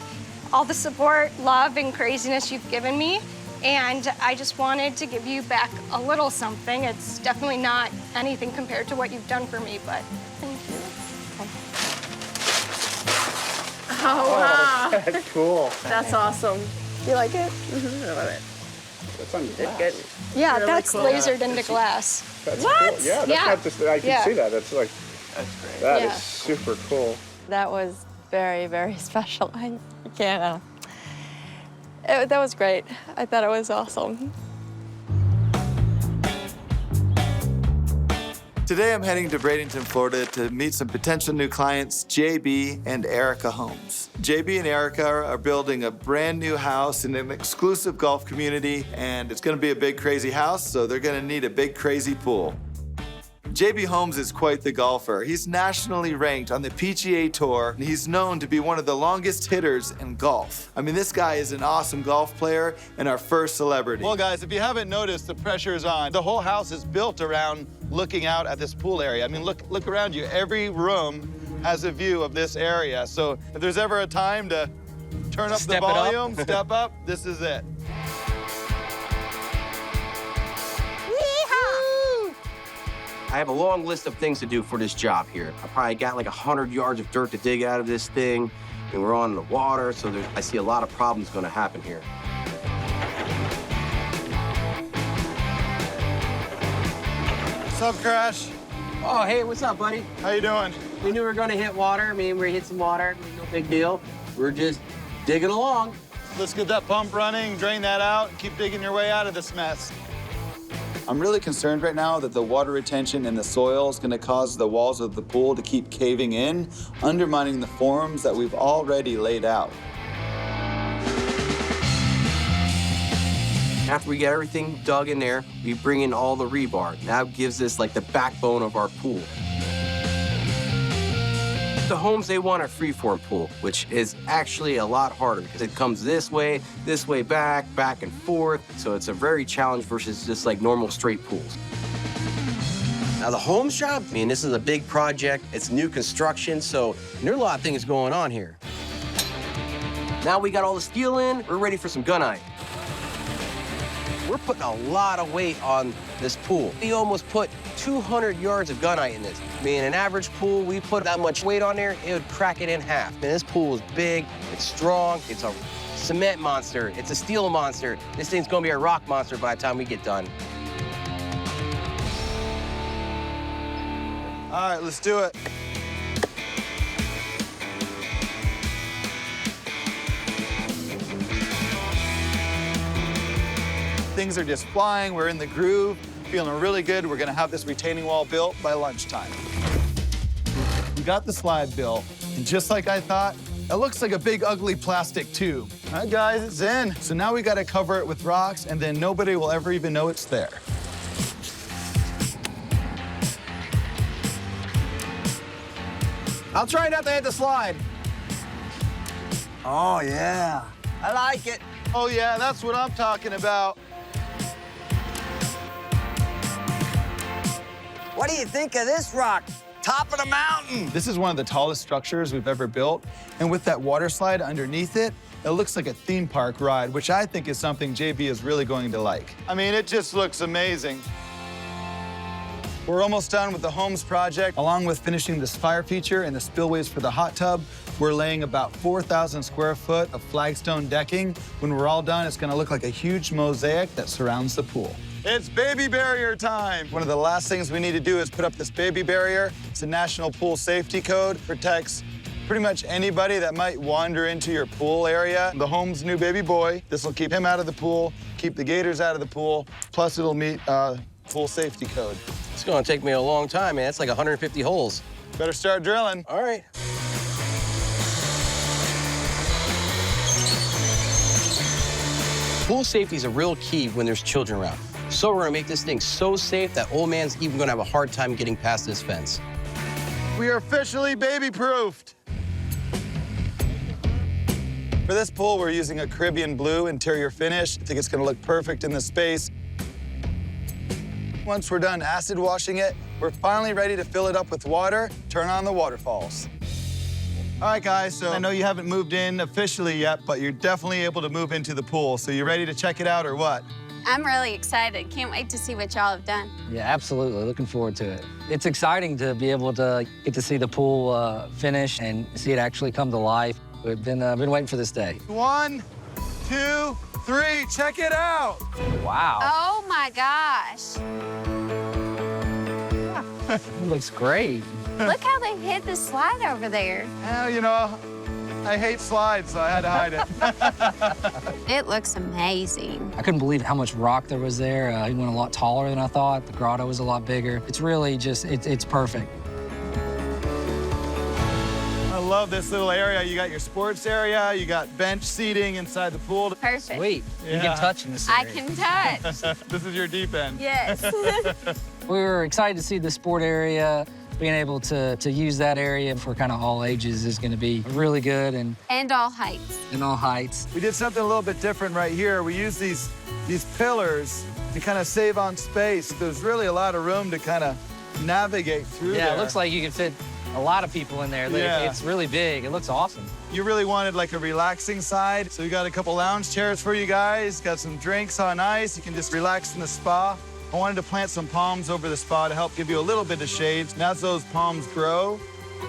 all the support, love, and craziness you've given me. And I just wanted to give you back a little something. It's definitely not anything compared to what you've done for me, but thank you. Oh, wow. That's cool. That's awesome. You like it? I love it. That's on Good, good. Yeah, Really that's cool. lasered into glass. That's What? Cool. Yeah, that's not just, I can see that. That's like, that's great. That Yeah. is super cool. That was very, very special. I can't. That was great. I thought it was awesome. Today I'm heading to Bradenton, Florida to meet some potential new clients, JB and Erica Homes. JB and Erica are building a brand new house in an exclusive golf community, and it's gonna be a big crazy house, so they're gonna need a big crazy pool. JB Holmes is quite the golfer. He's nationally ranked on the PGA Tour, and he's known to be one of the longest hitters in golf. I mean, this guy is an awesome golf player and our first celebrity. Well, guys, if you haven't noticed, the pressure is on. The whole house is built around looking out at this pool area. I mean, look around you. Every room has a view of this area. So if there's ever a time to turn up the volume, step up, this is it. I have a long list of things to do for this job here. I probably got like 100 yards of dirt to dig out of this thing, and we're on the water, so I see a lot of problems gonna happen here. What's up, Crash? Oh, hey, what's up, buddy? How you doing? We knew we were gonna hit water. I mean, we hit some water, no big deal. We're just digging along. Let's get that pump running, drain that out, and keep digging your way out of this mess. I'm really concerned right now that the water retention in the soil is going to cause the walls of the pool to keep caving in, undermining the forms that we've already laid out. After we get everything dug in there, we bring in all the rebar. That gives us like the backbone of our pool. The homes, they want a freeform pool, which is actually a lot harder because it comes this way, back and forth. So it's a very challenge versus just like normal straight pools. Now the homes job, I mean, this is a big project. It's new construction, so there are a lot of things going on here. Now we got all the steel in, we're ready for some gunite. We're putting a lot of weight on this pool. We almost put 200 yards of gunite in this. I mean, an average pool, we put that much weight on there, it would crack it in half. And this pool is big, it's strong, it's a cement monster, it's a steel monster. This thing's gonna be a rock monster by the time we get done. All right, let's do it. Things are just flying, we're in the groove, feeling really good. We're gonna have this retaining wall built by lunchtime. We got the slide built, and just like I thought, it looks like a big, ugly plastic tube. All right, guys, it's in. So now we gotta cover it with rocks, and then nobody will ever even know it's there. I'll try not to hit the slide. Oh, yeah. I like it. Oh, yeah, that's what I'm talking about. What do you think of this rock? Top of the mountain. This is one of the tallest structures we've ever built. And with that water slide underneath it, it looks like a theme park ride, which I think is something JB is really going to like. I mean, it just looks amazing. We're almost done with the homes project. Along with finishing this fire feature and the spillways for the hot tub, we're laying about 4,000 square foot of flagstone decking. When we're all done, it's gonna look like a huge mosaic that surrounds the pool. It's baby barrier time. One of the last things we need to do is put up this baby barrier. It's a national pool safety code. Protects pretty much anybody that might wander into your pool area. The home's new baby boy. This will keep him out of the pool, keep the gators out of the pool, plus it'll meet pool safety code. It's gonna take me a long time, man. It's like 150 holes. Better start drilling. All right. Pool safety is a real key when there's children around. So we're gonna make this thing so safe that old man's even gonna have a hard time getting past this fence. We are officially baby-proofed. For this pool, we're using a Caribbean blue interior finish. I think it's gonna look perfect in the space. Once we're done acid washing it, we're finally ready to fill it up with water, turn on the waterfalls. All right, guys, so I know you haven't moved in officially yet, but you're definitely able to move into the pool. So you ready to check it out or what? I'm really excited. Can't wait to see what y'all have done. Yeah, absolutely. Looking forward to it. It's exciting to be able to get to see the pool finish and see it actually come to life. We've been waiting for this day. 1, 2, 3, check it out. Wow. Oh my gosh. It looks great. Look how they hid the slide over there. Well, you know, I hate slides, so I had to hide it. It looks amazing. I couldn't believe how much rock there was there. It went a lot taller than I thought. The grotto was a lot bigger. It's really just, it's perfect. I love this little area. You got your sports area, you got bench seating inside the pool. Perfect. Sweet. Yeah. You can touch in this I area. can touch. This is your deep end. Yes. We were excited to see the sport area. Being able to use that area for kind of all ages is going to be really good And all heights. in all heights. We did something a little bit different right here. We used these pillars to kind of save on space. There's really a lot of room to kind of navigate through Yeah, there. it looks like you can fit a lot of people in there. Yeah. It's really big. It looks awesome. You really wanted like a relaxing side, so we got a couple lounge chairs for you guys, got some drinks on ice. You can just relax in the spa. I wanted to plant some palms over the spa to help give you a little bit of shade. And as those palms grow,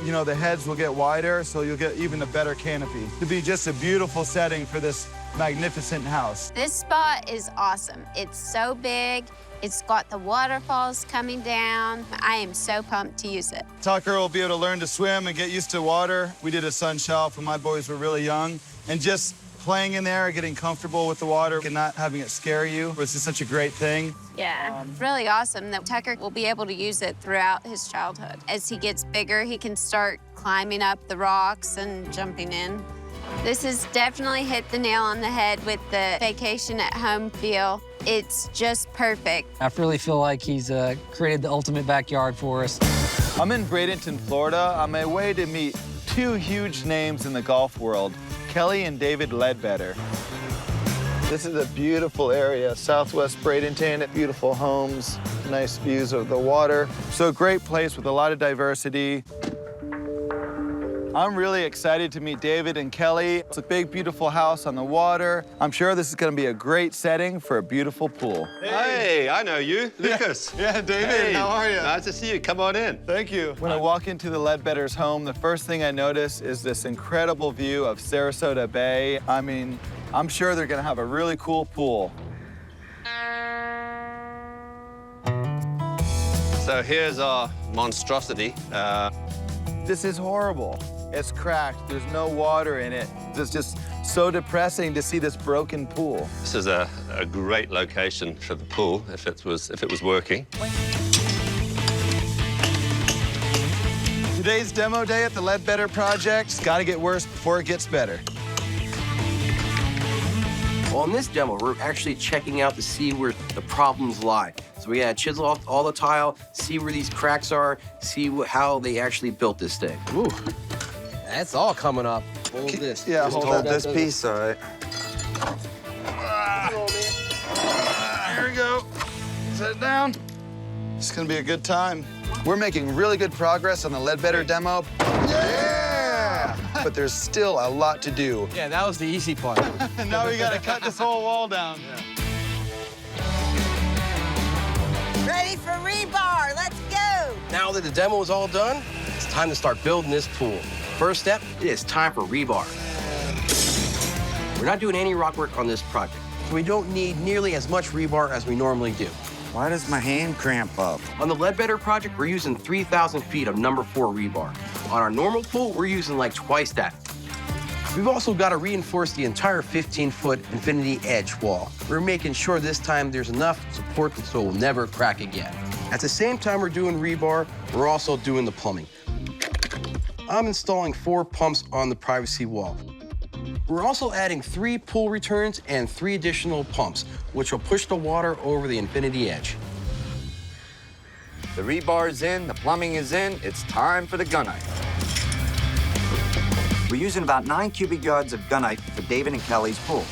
you know, the heads will get wider, so you'll get even a better canopy. To be just a beautiful setting for this magnificent house. This spot is awesome. It's so big. It's got the waterfalls coming down. I am so pumped to use it. Tucker will be able to learn to swim and get used to water. We did a sun shelf when my boys were really young, and just playing in there, getting comfortable with the water and not having it scare you was just such a great thing. Yeah, really awesome that Tucker will be able to use it throughout his childhood. As he gets bigger, he can start climbing up the rocks and jumping in. This has definitely hit the nail on the head with the vacation at home feel. It's just perfect. I really feel like he's created the ultimate backyard for us. I'm in Bradenton, Florida, on my way to meet two huge names in the golf world, Kelly and David Leadbetter. This is a beautiful area, Southwest Bradenton, beautiful homes, nice views of the water. So a great place with a lot of diversity. I'm really excited to meet David and Kelly. It's a big, beautiful house on the water. I'm sure this is gonna be a great setting for a beautiful pool. Hey, I know you, Lucas. Yeah, David, Hey, how are you? Nice to see you. Come on in. Thank you. When I walk into the Leadbetter's home, the first thing I notice is this incredible view of Sarasota Bay. I mean, I'm sure they're gonna have a really cool pool. So here's our monstrosity. This is horrible. It's cracked, there's no water in it. It's just so depressing to see this broken pool. This is a great location for the pool if it was working. Today's demo day at the Leadbetter project. It's gotta get worse before it gets better. Well, in this demo, we're actually checking out to see where the problems lie. So we gotta chisel off all the tile, see where these cracks are, see how they actually built this thing. Ooh, that's all coming up. Hold this. Yeah, Just hold this piece, all right. Here we go. Set it down. It's gonna be a good time. We're making really good progress on the Leadbetter demo. Yeah! But there's still a lot to do. Yeah, that was the easy part. Now we gotta cut this whole wall down. Ready for rebar, let's go. Now that the demo is all done, it's time to start building this pool. First step, it is time for rebar. We're not doing any rock work on this project, so we don't need nearly as much rebar as we normally do. Why does my hand cramp up? On the Leadbetter project, we're using 3,000 feet of number 4 rebar. On our normal pool, we're using like twice that. We've also got to reinforce the entire 15-foot infinity edge wall. We're making sure this time there's enough support so it will never crack again. At the same time we're doing rebar, we're also doing the plumbing. I'm installing 4 pumps on the privacy wall. We're also adding 3 pool returns and 3 additional pumps, which will push the water over the infinity edge. The rebar's in, the plumbing is in, it's time for the gunite. We're using about 9 cubic yards of gunite for David and Kelly's pool.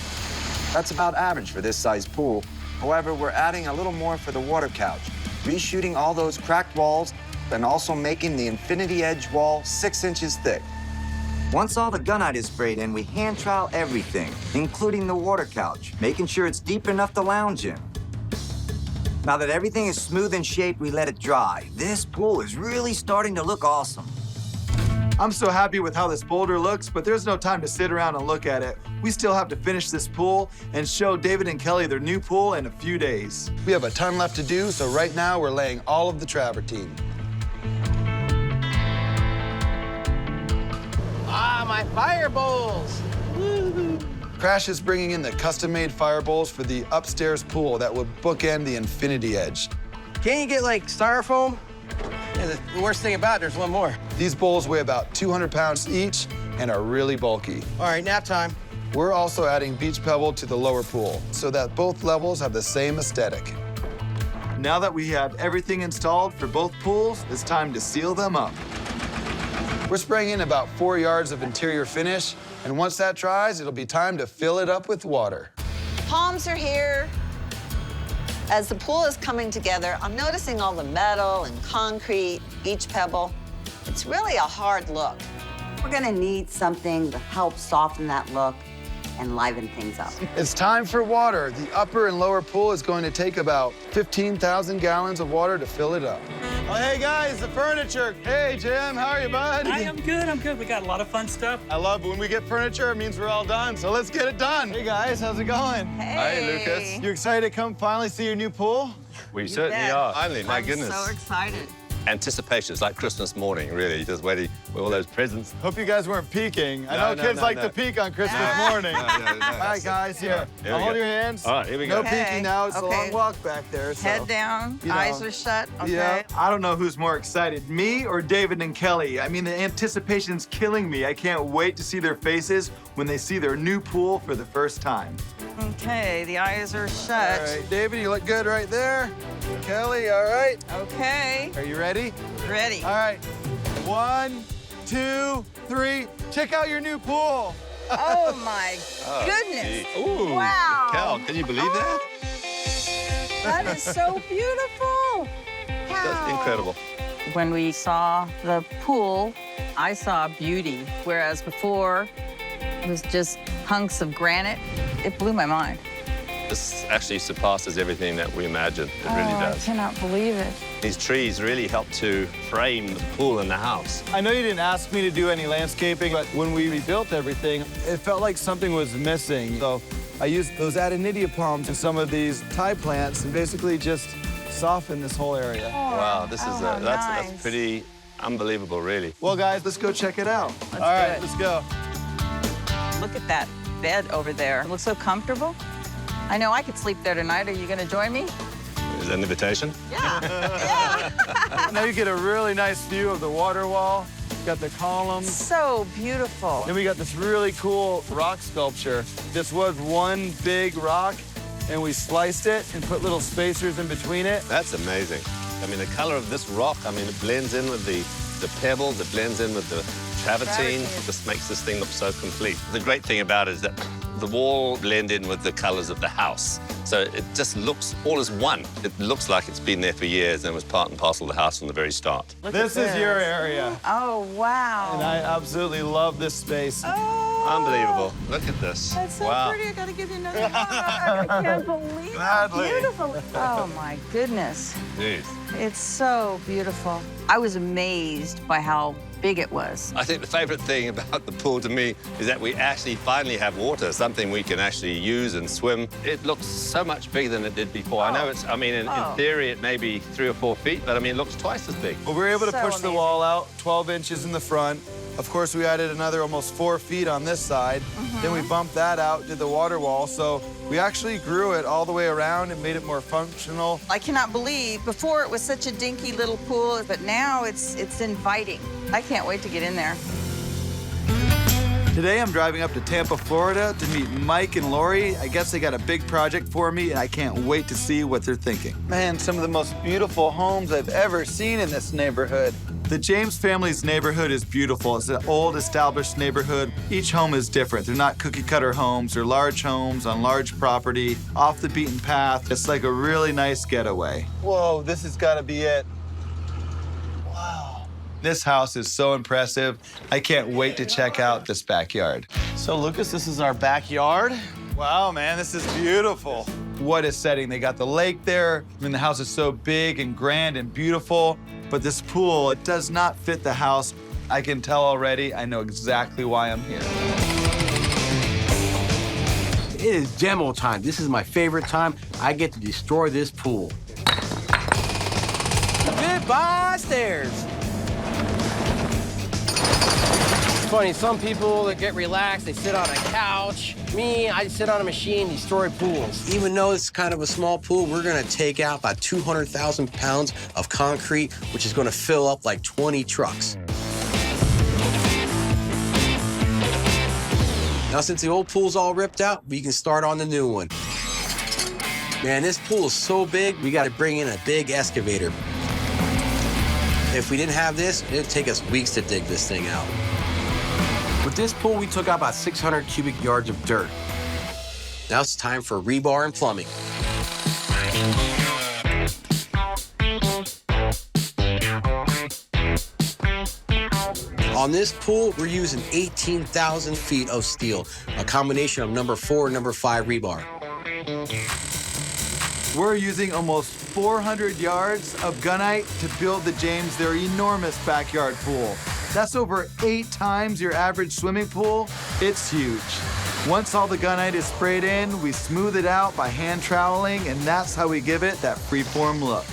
That's about average for this size pool. However, we're adding a little more for the water couch, reshooting all those cracked walls and also making the infinity edge wall 6 inches thick. Once all the gunite is sprayed in, we hand trowel everything, including the water couch, making sure it's deep enough to lounge in. Now that everything is smooth and shaped, we let it dry. This pool is really starting to look awesome. I'm so happy with how this boulder looks, but there's no time to sit around and look at it. We still have to finish this pool and show David and Kelly their new pool in a few days. We have a ton left to do, so right now we're laying all of the travertine. Ah, my fire bowls! Woo-hoo. Crash is bringing in the custom-made fire bowls for the upstairs pool that will bookend the infinity edge. Can't you get, like, styrofoam? Yeah, the worst thing about it, there's one more. These bowls weigh about 200 pounds each and are really bulky. All right, nap time. We're also adding beach pebble to the lower pool so that both levels have the same aesthetic. Now that we have everything installed for both pools, it's time to seal them up. We're spraying in about 4 yards of interior finish, and once that dries, it'll be time to fill it up with water. Palms are here. As the pool is coming together, I'm noticing all the metal and concrete, beach pebble. It's really a hard look. We're gonna need something to help soften that look and liven things up. It's time for water. The upper and lower pool is going to take about 15,000 gallons of water to fill it up. Oh, hey guys, the furniture. Hey Jim, how are you, bud? Hi, I'm good. We got a lot of fun stuff. I love when we get furniture, it means we're all done. So let's get it done. Hey guys, how's it going? Hey. Hi, Lucas. You excited to come finally see your new pool? We certainly are. Finally, my goodness. I'm so excited. Anticipation. It's like Christmas morning, really. Just waiting with all those presents. Hope you guys weren't peeking. I No, know no, kids no, like no. to peek on Christmas morning. No, All right, guys, here. Here I'll we hold go. your hands. All right, here we No go. peeking now. It's a Okay. long walk back there. So, Head down, you know. eyes are shut, okay? Yeah. I don't know who's more excited, me or David and Kelly. I mean, the anticipation's killing me. I can't wait to see their faces when they see their new pool for the first time. Okay, the eyes are shut. All right, David, you look good right there. Kelly, all right? Okay. Are you ready? Ready. All right. 1, 2, 3. Check out your new pool. Oh my Oh, goodness. gee. Ooh. Wow. Cal, can you believe that? That is so beautiful. That's incredible. When we saw the pool, I saw beauty, whereas before it was just hunks of granite. It blew my mind. This actually surpasses everything that we imagined. It really I does. cannot believe it. These trees really help to frame the pool and the house. I know you didn't ask me to do any landscaping, but when we rebuilt everything, it felt like something was missing. So I used those Adenidia palms and some of these Thai plants and basically just softened this whole area. Wow, this is nice. that's pretty unbelievable, really. Well, guys, let's go check it out. All right, let's go. Look at that bed over there. It looks so comfortable. I know I could sleep there tonight. Are you going to join me? Is that an invitation? Yeah. Now you get a really nice view of the water wall. got the columns. So beautiful. Then we got this really cool rock sculpture. This was one big rock, and we sliced it and put little spacers in between it. That's amazing. I mean, the color of this rock, I mean, it blends in with the pebbles, it blends in with the travertine. It just makes this thing look so complete. The great thing about it is that the wall blend in with the colors of the house. So it just looks all as one. It looks like it's been there for years and was part and parcel of the house from the very start. This is your area. Oh, wow. And I absolutely love this space. Unbelievable. Look at this. That's so wow. pretty. I gotta give you another one. I can't believe how beautiful. Oh, my goodness. Jeez. It's so beautiful. I was amazed by how big it was. I think the favorite thing about the pool to me is that we actually finally have water, something we can actually use and swim. It looks so much bigger than it did before. I know it's, I mean, in theory, it may be 3 or 4 feet, but I mean, it looks twice as big. Well, we were able to push the wall out 12 inches in the front. Of course, we added another almost 4 feet on this side. Then we bumped that out, did the water wall. So we actually grew it all the way around and made it more functional. I cannot believe, before it was such a dinky little pool, but now it's inviting. I can't wait to get in there. Today, I'm driving up to Tampa, Florida to meet Mike and Lori. I guess they got a big project for me, and I can't wait to see what they're thinking. Man, some of the most beautiful homes I've ever seen in this neighborhood. The James family's neighborhood is beautiful. It's an old, established neighborhood. Each home is different. They're not cookie-cutter homes. They're large homes on large property, off the beaten path. It's like a really nice getaway. Whoa, this has got to be it. Wow. This house is so impressive. I can't wait to check out this backyard. So, Lucas, this is our backyard. Wow, man, this is beautiful. What a setting. They got the lake there. I mean, the house is so big and grand and beautiful. But this pool, it does not fit the house. I can tell already. I know exactly why I'm here. It is demo time. This is my favorite time. I get to destroy this pool. Goodbye, stairs. It's funny, some people that get relaxed, they sit on a couch. Me, I sit on a machine, destroy pools. Even though it's kind of a small pool, we're gonna take out about 200,000 pounds of concrete, which is gonna fill up like 20 trucks. Now, since the old pool's all ripped out, we can start on the new one. Man, this pool is so big, we gotta bring in a big excavator. If we didn't have this, it'd take us weeks to dig this thing out. With this pool, we took out about 600 cubic yards of dirt. Now it's time for rebar and plumbing. On this pool, we're using 18,000 feet of steel, a combination of number 4 and number 5 rebar. We're using almost 400 yards of gunite to build the James, their enormous backyard pool. That's over 8 times your average swimming pool. It's huge. Once all the gunite is sprayed in, we smooth it out by hand troweling, and that's how we give it that freeform look.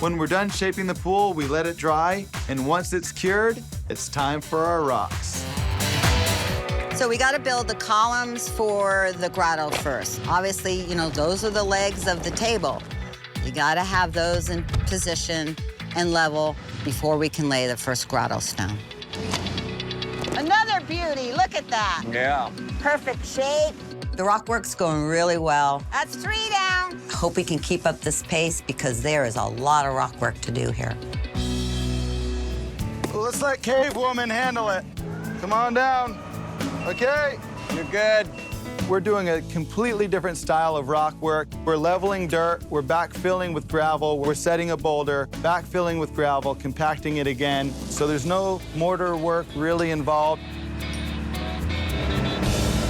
When we're done shaping the pool, we let it dry, and once it's cured, it's time for our rocks. So we got to build the columns for the grotto first. Obviously, you know, those are the legs of the table. You got to have those in position and level before we can lay the first grotto stone. Another beauty, look at that. Yeah. Perfect shape. The rock work's going really well. That's 3 down. I hope we can keep up this pace because there is a lot of rock work to do here. Well, let's let Cave Woman handle it. Come on down. Okay. You're good. We're doing a completely different style of rock work. We're leveling dirt, we're backfilling with gravel, we're setting a boulder, backfilling with gravel, compacting it again. So there's no mortar work really involved.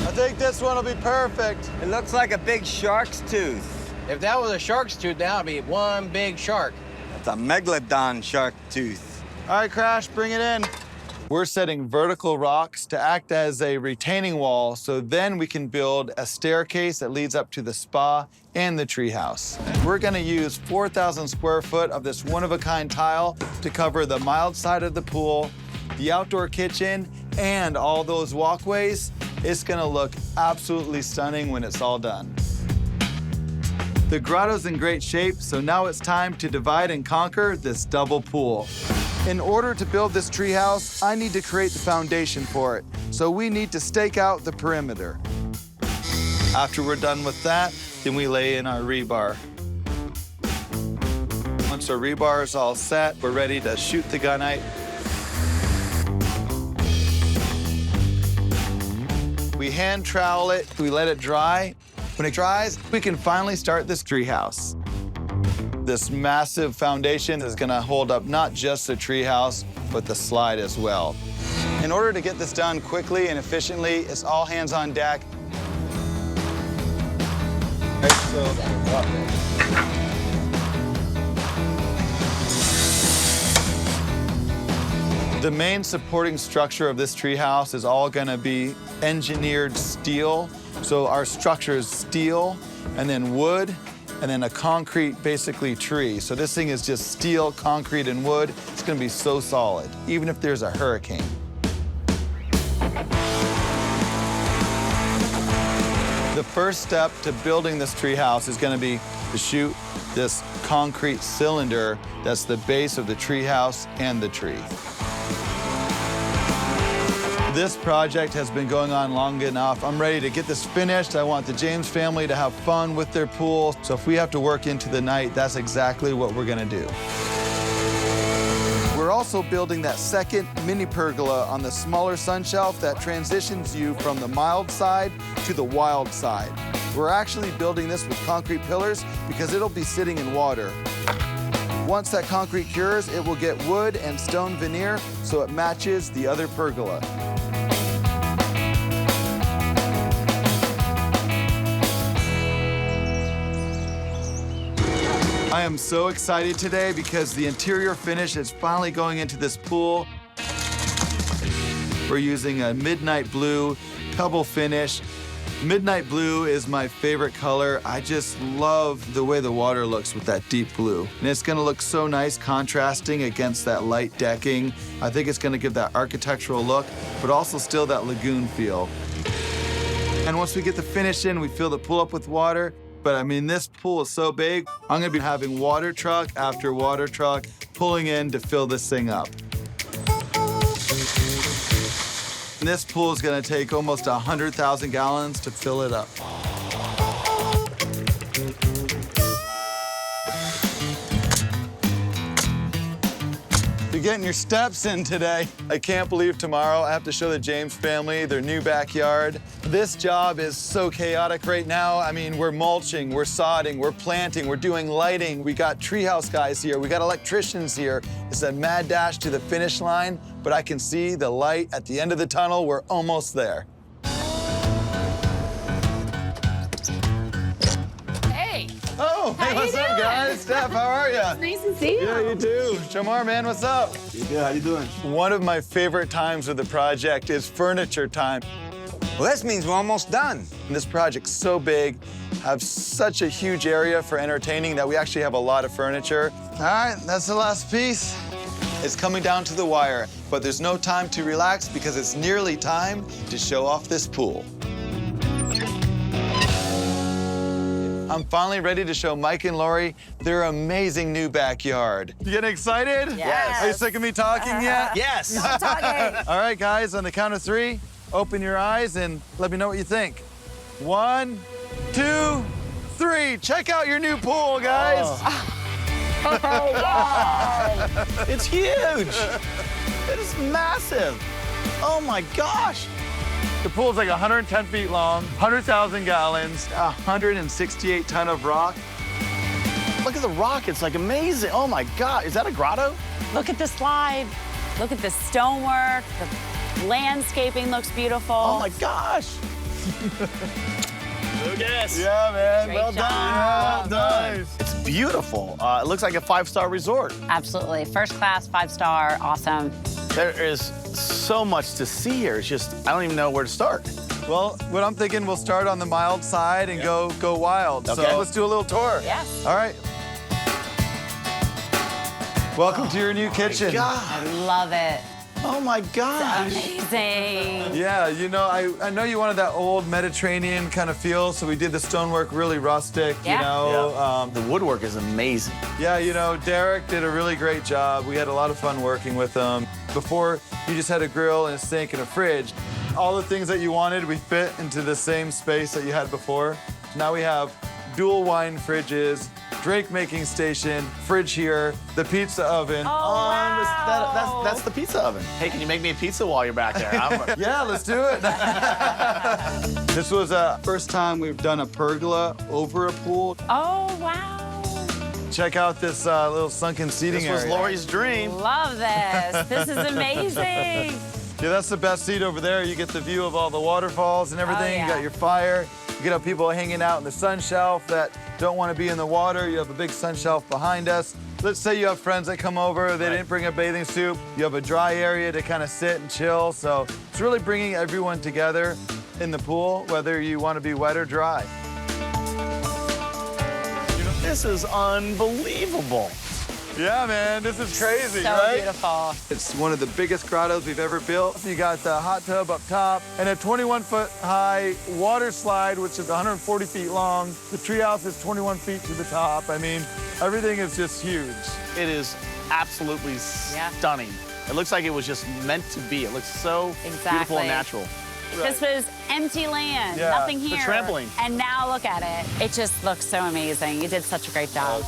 I think this one will be perfect. It looks like a big shark's tooth. If that was a shark's tooth, that would be one big shark. That's a megalodon shark tooth. All right, Crash, bring it in. We're setting vertical rocks to act as a retaining wall, so then we can build a staircase that leads up to the spa and the treehouse. We're gonna use 4,000 square foot of this one-of-a-kind tile to cover the mild side of the pool, the outdoor kitchen, and all those walkways. It's gonna look absolutely stunning when it's all done. The grotto's in great shape, so now it's time to divide and conquer this double pool. In order to build this treehouse, I need to create the foundation for it. So we need to stake out the perimeter. After we're done with that, then we lay in our rebar. Once our rebar is all set, we're ready to shoot the gunite. We hand trowel it, we let it dry. When it dries, we can finally start this treehouse. This massive foundation is gonna hold up not just the treehouse, but the slide as well. In order to get this done quickly and efficiently, it's all hands on deck. Right, so, the main supporting structure of this treehouse is all gonna be engineered steel. So our structure is steel, and then wood, and then a concrete, basically, tree. So this thing is just steel, concrete, and wood. It's gonna be so solid, even if there's a hurricane. The first step to building this treehouse is gonna be to shoot this concrete cylinder that's the base of the treehouse and the tree. This project has been going on long enough. I'm ready to get this finished. I want the James family to have fun with their pool. So if we have to work into the night, that's exactly what we're gonna do. We're also building that second mini pergola on the smaller sun shelf that transitions you from the mild side to the wild side. We're actually building this with concrete pillars because it'll be sitting in water. Once that concrete cures, it will get wood and stone veneer so it matches the other pergola. I am so excited today because the interior finish is finally going into this pool. We're using a midnight blue pebble finish. Midnight blue is my favorite color. I just love the way the water looks with that deep blue. And it's gonna look so nice contrasting against that light decking. I think it's gonna give that architectural look, but also still that lagoon feel. And once we get the finish in, we fill the pool up with water. But I mean, this pool is so big, I'm gonna be having water truck after water truck pulling in to fill this thing up. And this pool is gonna take almost 100,000 gallons to fill it up. You're getting your steps in today. I can't believe tomorrow I have to show the James family their new backyard. This job is so chaotic right now. I mean, we're mulching, we're sodding, we're planting, we're doing lighting. We got treehouse guys here, we got electricians here. It's a mad dash to the finish line, but I can see the light at the end of the tunnel. We're almost there. Oh, hey, what's up, guys? Steph, how are you? It's nice to see you. Yeah, you too. Shamar, man, what's up? Good, how you doing? One of my favorite times of the project is furniture time. Well, this means we're almost done. This project's so big, have such a huge area for entertaining that we actually have a lot of furniture. All right, that's the last piece. It's coming down to the wire, but there's no time to relax because it's nearly time to show off this pool. I'm finally ready to show Mike and Lori their amazing new backyard. You getting excited? Yes. Are you sick of me talking yet? Yes. No talking. All right, guys, on the count of 3, open your eyes and let me know what you think. 1, 2, 3. Check out your new pool, guys. Oh, wow. It's huge. It is massive. Oh, my gosh. The pool's like 110 feet long, 100,000 gallons, 168 ton of rock. Look at the rock. It's like amazing. Oh, my God. Is that a grotto? Look at the slide. Look at the stonework. The landscaping looks beautiful. Oh, my gosh. Lucas. Yeah, man. Great Well job. done. Well done. It's beautiful. It looks like a 5-star resort. Absolutely. First class, 5-star, awesome. There is so much to see here. It's just, I don't even know where to start. Well, what I'm thinking, we'll start on the mild side and go wild. Okay. So let's do a little tour. Yes. All right. Welcome to your new kitchen. I love it. Oh my gosh. Amazing. Yeah, you know, I know you wanted that old Mediterranean kind of feel, so we did the stonework really rustic, you know. The woodwork is amazing. Yeah, you know, Derek did a really great job. We had a lot of fun working with him. Before, you just had a grill and a sink and a fridge. All the things that you wanted, we fit into the same space that you had before. Now we have dual wine fridges, drink-making station, fridge here, the pizza oven. That's the pizza oven. Hey, can you make me a pizza while you're back there? Yeah, let's do it. This was the first time we've done a pergola over a pool. Oh, wow. Check out this little sunken seating area. This was Lori's dream. Love this. This is amazing. Yeah, that's the best seat over there. You get the view of all the waterfalls and everything. Oh, yeah. You got your fire. You get people hanging out in the sun shelf that don't want to be in the water. You have a big sun shelf behind us. Let's say you have friends that come over, they didn't bring a bathing suit. You have a dry area to kind of sit and chill. So it's really bringing everyone together in the pool, whether you want to be wet or dry. This is unbelievable. Yeah, man, this is crazy, So right? beautiful. It's one of the biggest grottos we've ever built. You got the hot tub up top and a 21-foot high water slide, which is 140 feet long. The treehouse is 21 feet to the top. I mean, everything is just huge. It is absolutely stunning. It looks like it was just meant to be. It looks so beautiful and natural. This was empty land, nothing here. The trampoline. And now look at it. It just looks so amazing. You did such a great job.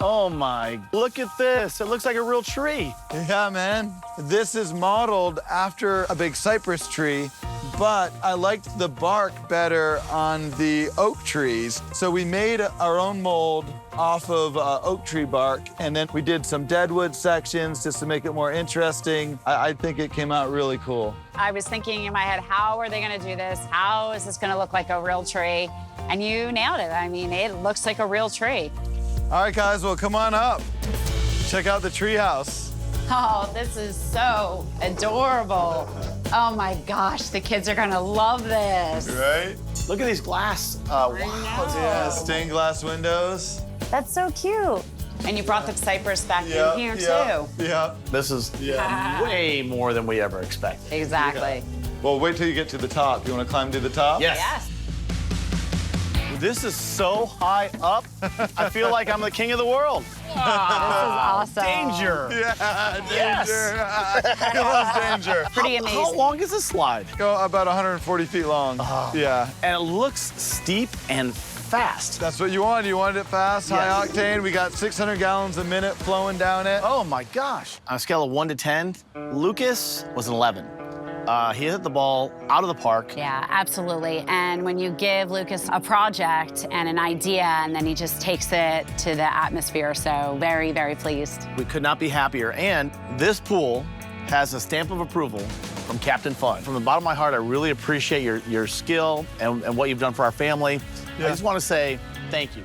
Oh my, look at this. It looks like a real tree. Yeah, man. This is modeled after a big cypress tree, but I liked the bark better on the oak trees. So we made our own mold off of oak tree bark, and then we did some deadwood sections just to make it more interesting. I think it came out really cool. I was thinking in my head, how are they gonna do this? How is this gonna look like a real tree? And you nailed it. I mean, it looks like a real tree. All right, guys, well, come on up. Check out the treehouse. Oh, this is so adorable. Oh my gosh, the kids are gonna love this. Right? Look at these glass Yeah, stained glass windows. That's so cute. And you brought the cypress back in here too. Yeah. This is way more than we ever expected. Exactly. Well, wait till you get to the top. You want to climb to the top? Yes. This is so high up. I feel like I'm the king of the world. Wow, this is awesome. Danger. Yeah, danger. Yes. He loves danger. Pretty amazing. How long is this slide? Go about 140 feet long. Yeah. And it looks steep and fast. That's what you want. You wanted it fast, high octane. We got 600 gallons a minute flowing down it. Oh my gosh. On a scale of 1 to 10, Lucas was an 11. He hit the ball out of the park. Yeah, absolutely. And when you give Lucas a project and an idea, and then he just takes it to the atmosphere, so very, very pleased. We could not be happier. And this pool has a stamp of approval from Captain Fun. From the bottom of my heart, I really appreciate your skill and what you've done for our family. I just want to say thank you.